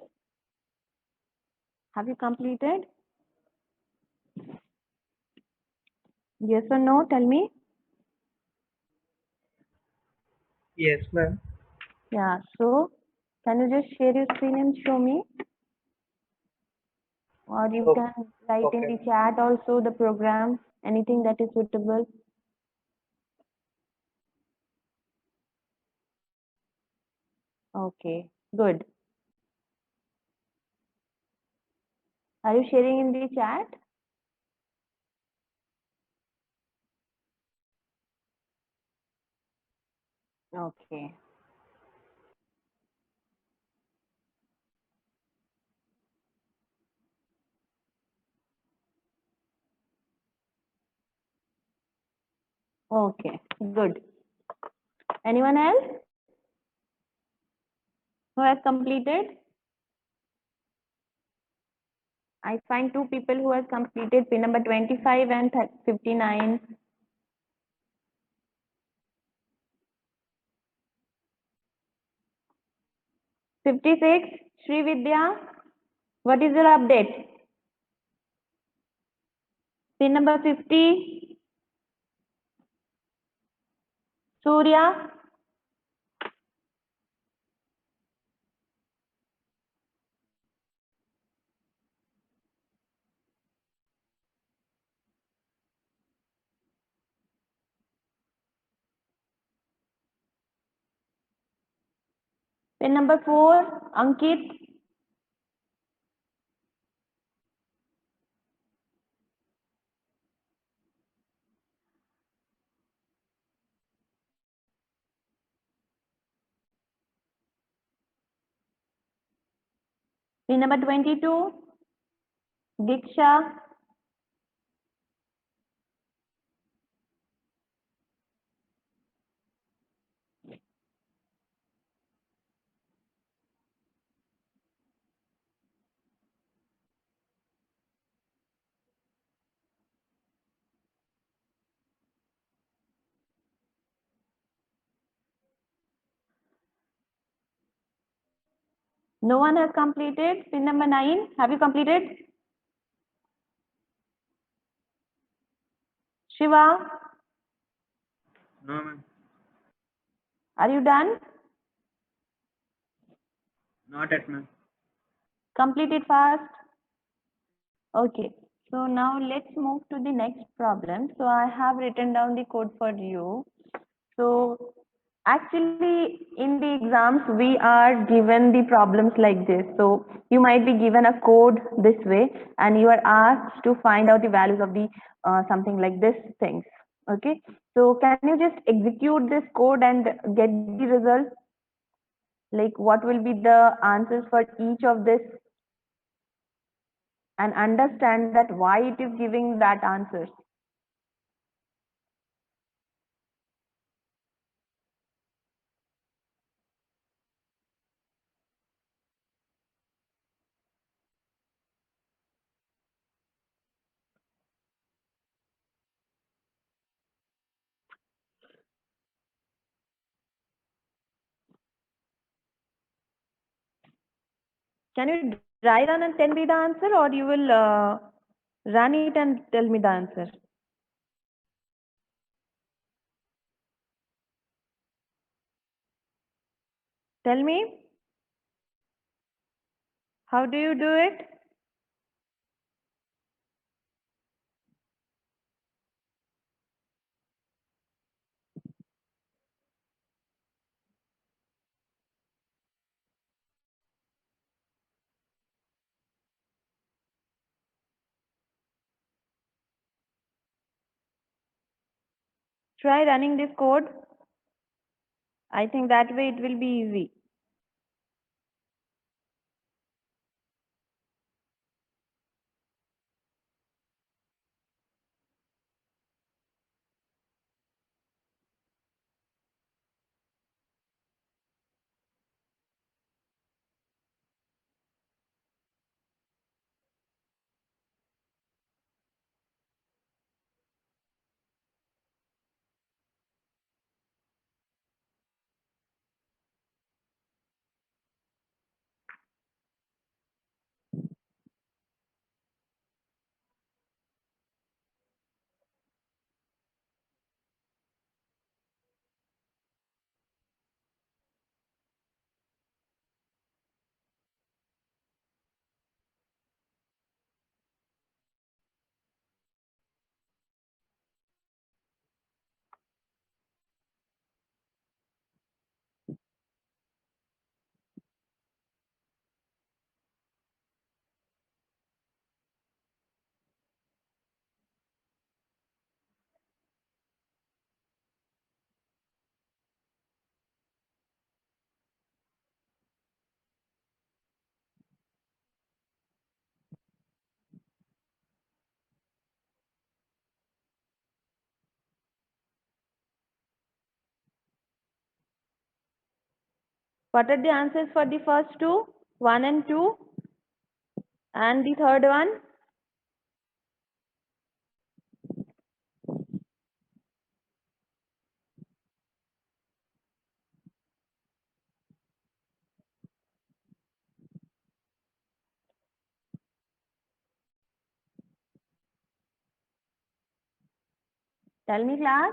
Have you completed? Yes or no? Tell me. Yes, ma'am. Yeah, so can you just share your screen and show me? Or you Okay. can write in Okay. the chat also the program, anything that is suitable. Okay, good. Are you sharing in the chat? Okay. Okay, good. Anyone else who has completed? I find two people who has completed pin number 25 and 59. 56, Sri Vidya, what is your update? Pin number 50, Surya. Pin number 4, Ankit. Pin number 22, Diksha. No one has completed. Pin number 9, have you completed? Shiva. No, ma'am. Are you done? Not yet, ma'am. Complete it fast. Okay. So now let's move to the next problem. So I have written down the code for you. So actually in the exams we are given the problems like this. So you might be given a code this way and you are asked to find out the values of the something like this things. Okay. So can you just execute this code and get the result? Like what will be the answers for each of this and understand that why it is giving that answers. Can you dry run and tell me the answer, or you will run it and tell me the answer? Tell me, how do you do it? Try running this code. I think that way it will be easy. What are the answers for the first two? 1 and 2? And the third one? Tell me, class.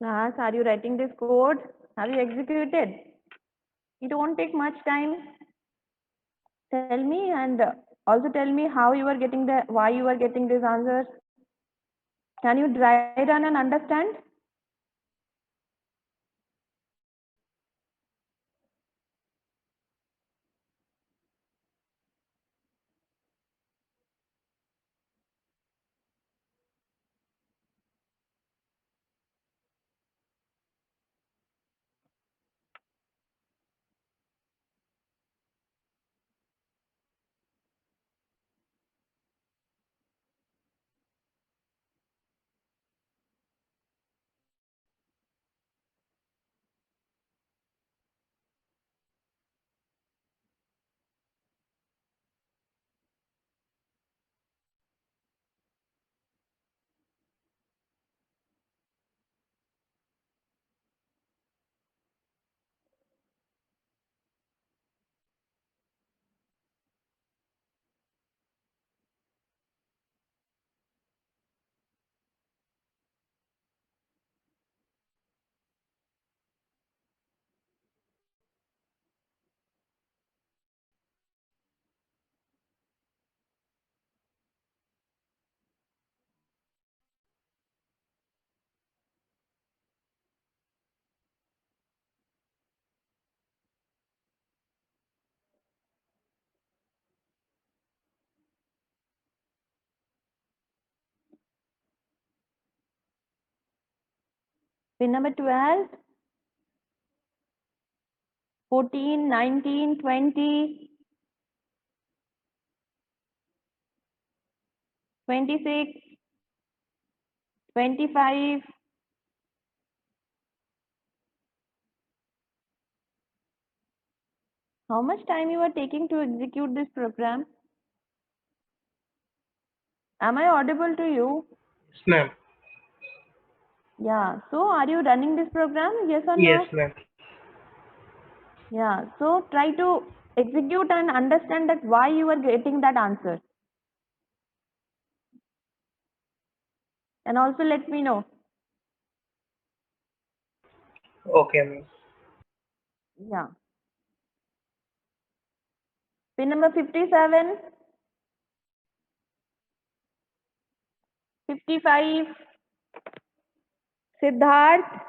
Class, are you writing this code? Have you executed? It won't take much time. Tell me, and also tell me how you are getting the, why you are getting these answers. Can you dry run and understand? Pin number 12, 14, 19, 20, 26, 25. How much time you are taking to execute this program? Am I audible to you? Yes, ma'am. Yeah. So are you running this program? Yes or Yes, no? ma'am. Yeah. So try to execute and understand that why you are getting that answer. And also let me know. Okay, ma'am. Yeah. Pin number 57, 55, Siddharth,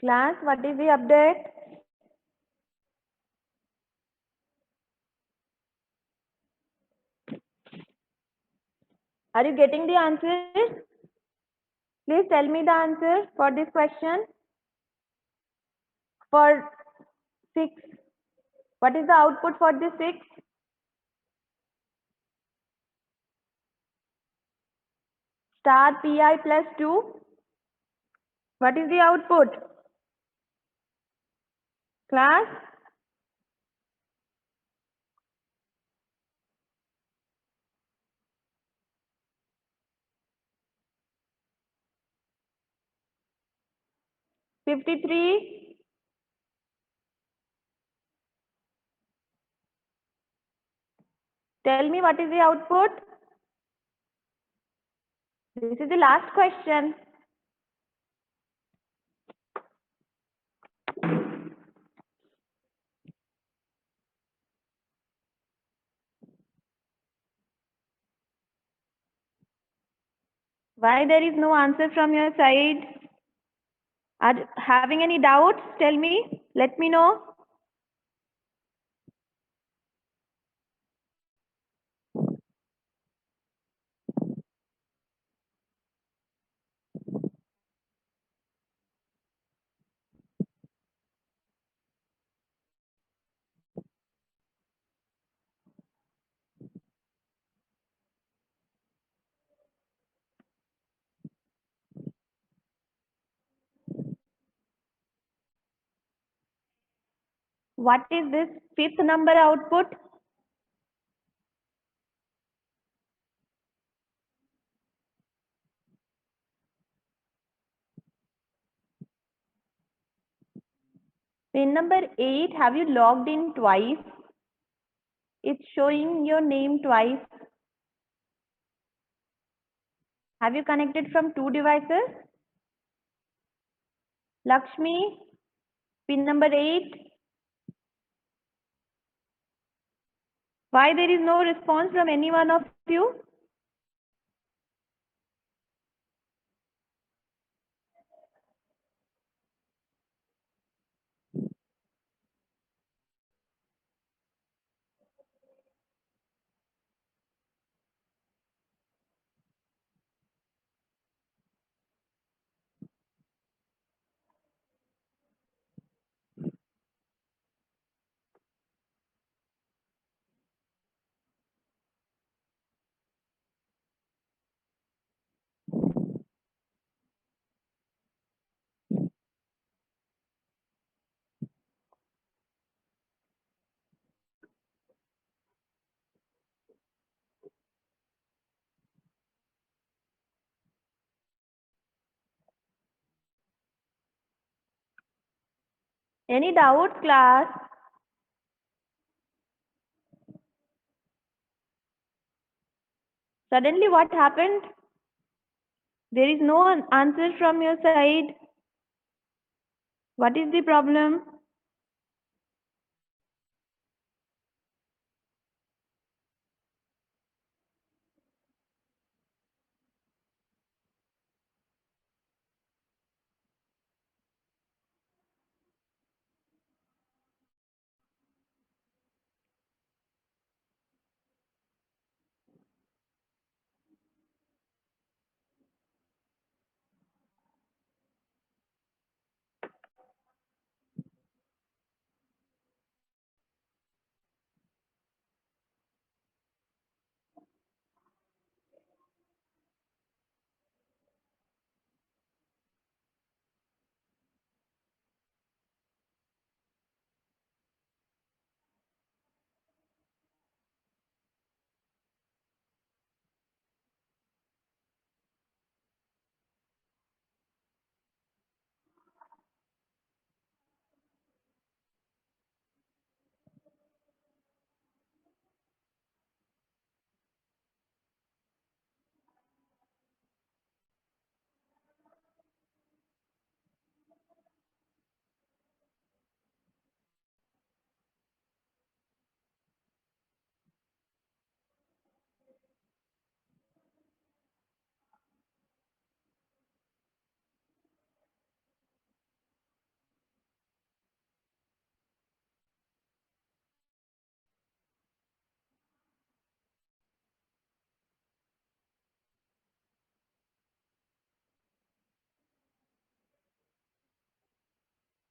Class, what is the update? Are you getting the answers? Please tell me the answer for this question. For 6, what is the output for this 6? Star pi plus 2. What is the output? Class? $53. Tell me what is the output? This is the last question. Why there is no answer from your side? Are you having any doubts? Tell me. Let me know. What is this fifth number output? Pin number 8, have you logged in twice? It's showing your name twice. Have you connected from 2 devices? Lakshmi, pin number 8. Why there is no response from any one of you? Any doubts, class? Suddenly what happened? There is no answer from your side. What is the problem?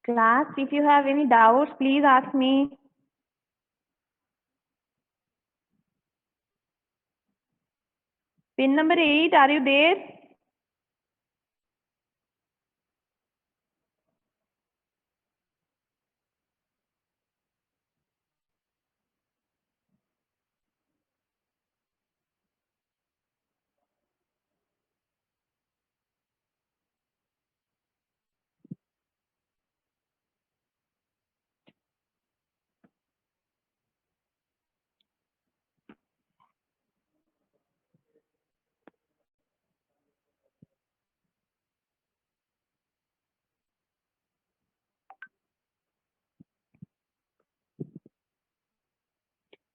Class, if you have any doubts, please ask me. Pin number 8, are you there?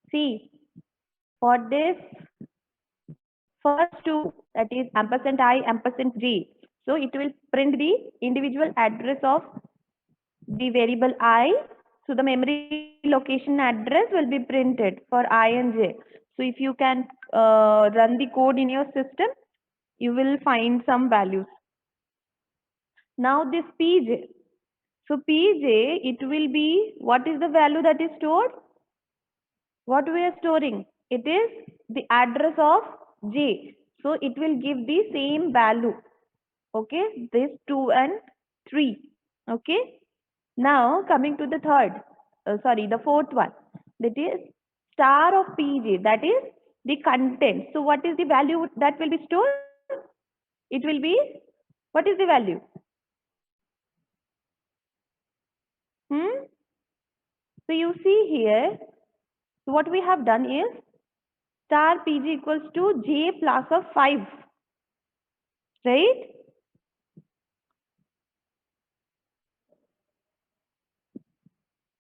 See, for this first two, that is ampersand I, ampersand J. So it will print the individual address of the variable I. So the memory location address will be printed for I and J. So if you can run the code in your system, you will find some values. Now this Pj. So Pj, it will be, what is the value that is stored? What we are storing? It is the address of J. So it will give the same value. Okay, this 2 and 3. Okay. Now coming to the the fourth one. That is star of Pj. That is the content. So what is the value that will be stored? It will be, what is the value? So you see here, so what we have done is star Pg equals to J plus of 5, right?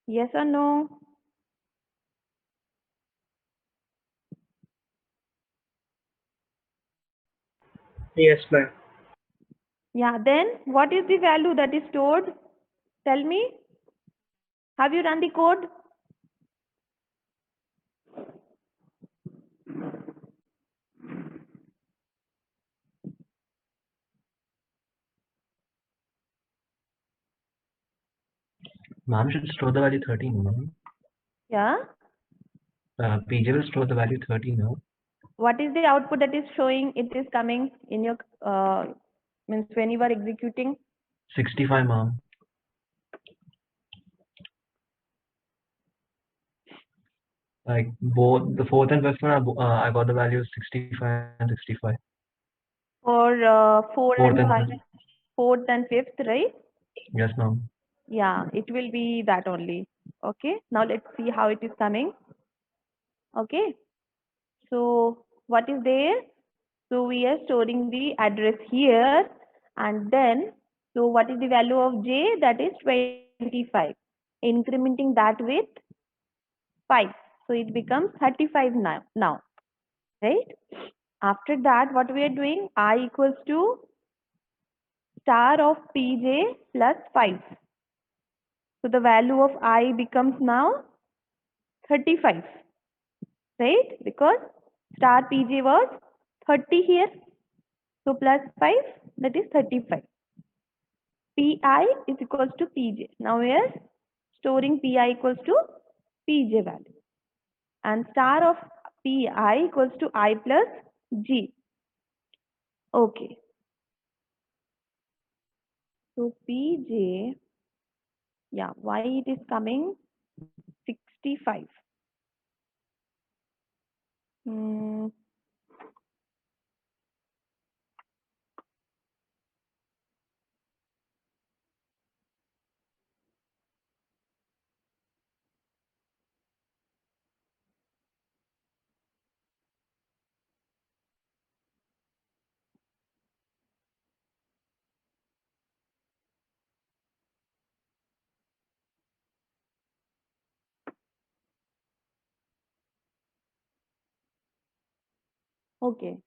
Yes or no? Yes, ma'am. Yeah, then what is the value that is stored? Tell me. Have you run the code? Ma'am should store the value 13, ma'am. Yeah. PJ will store the value 13 now. What is the output that is showing it is coming in your, means when you are executing? 65, ma'am. Like both the fourth and fifth one, I got the value 65 and 65. For 4 Fourth and and 5, fifth. 4th and 5th, right? Yes, ma'am. Yeah, it will be that only. Okay. Now let's see how it is coming. Okay. So what is there? So we are storing the address here, and then, so what is the value of J? That is 25. Incrementing that with 5. So it becomes 35 now, right? After that, what we are doing? I equals to star of Pj plus 5. So the value of I becomes now 35, right? Because star Pj was 30 here. So plus 5, that is 35. Pi is equals to Pj. Now we are storing Pi equals to Pj value. And star of Pi equals to I plus G. Okay. So Pj, yeah, why it is coming 65? Hmm. Okay.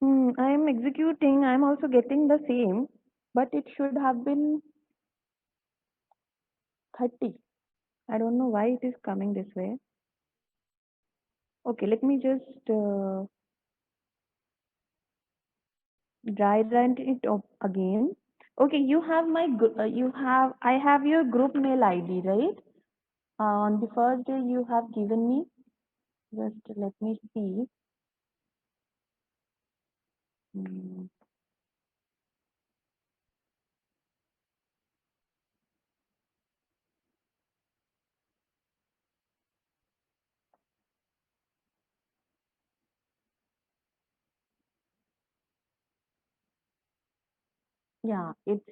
I am executing. I am also getting the same, but it should have been 30. I don't know why it is coming this way. Okay, let me just dry run it up again. Okay, you have my I have your group mail ID, right? On the first day you have given me. Just let me see. Hmm. Yeah, it's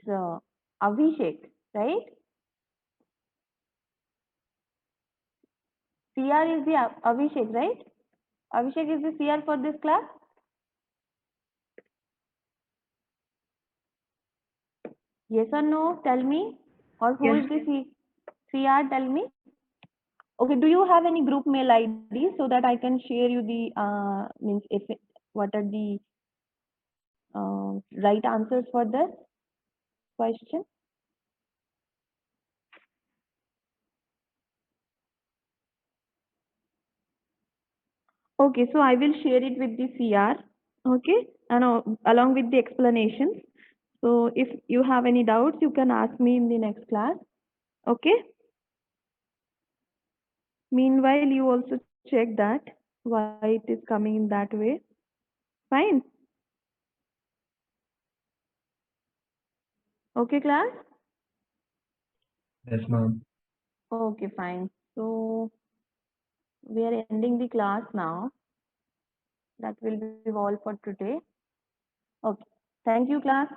Abhishek, right? CR is the Abhishek, right? Abhishek is the CR for this class? Yes or no? Tell me. Or who is the CR? Tell me. Okay, do you have any group mail ID so that I can share you the means if what are the right answers for this question? Okay, so I will share it with the CR. Okay, and along with the explanations. So if you have any doubts, you can ask me in the next class. Okay. Meanwhile, you also check that why it is coming in that way. Fine. Okay, class. Yes, ma'am. Okay, fine. So we are ending the class now. That will be all for today. Okay. Thank you, class.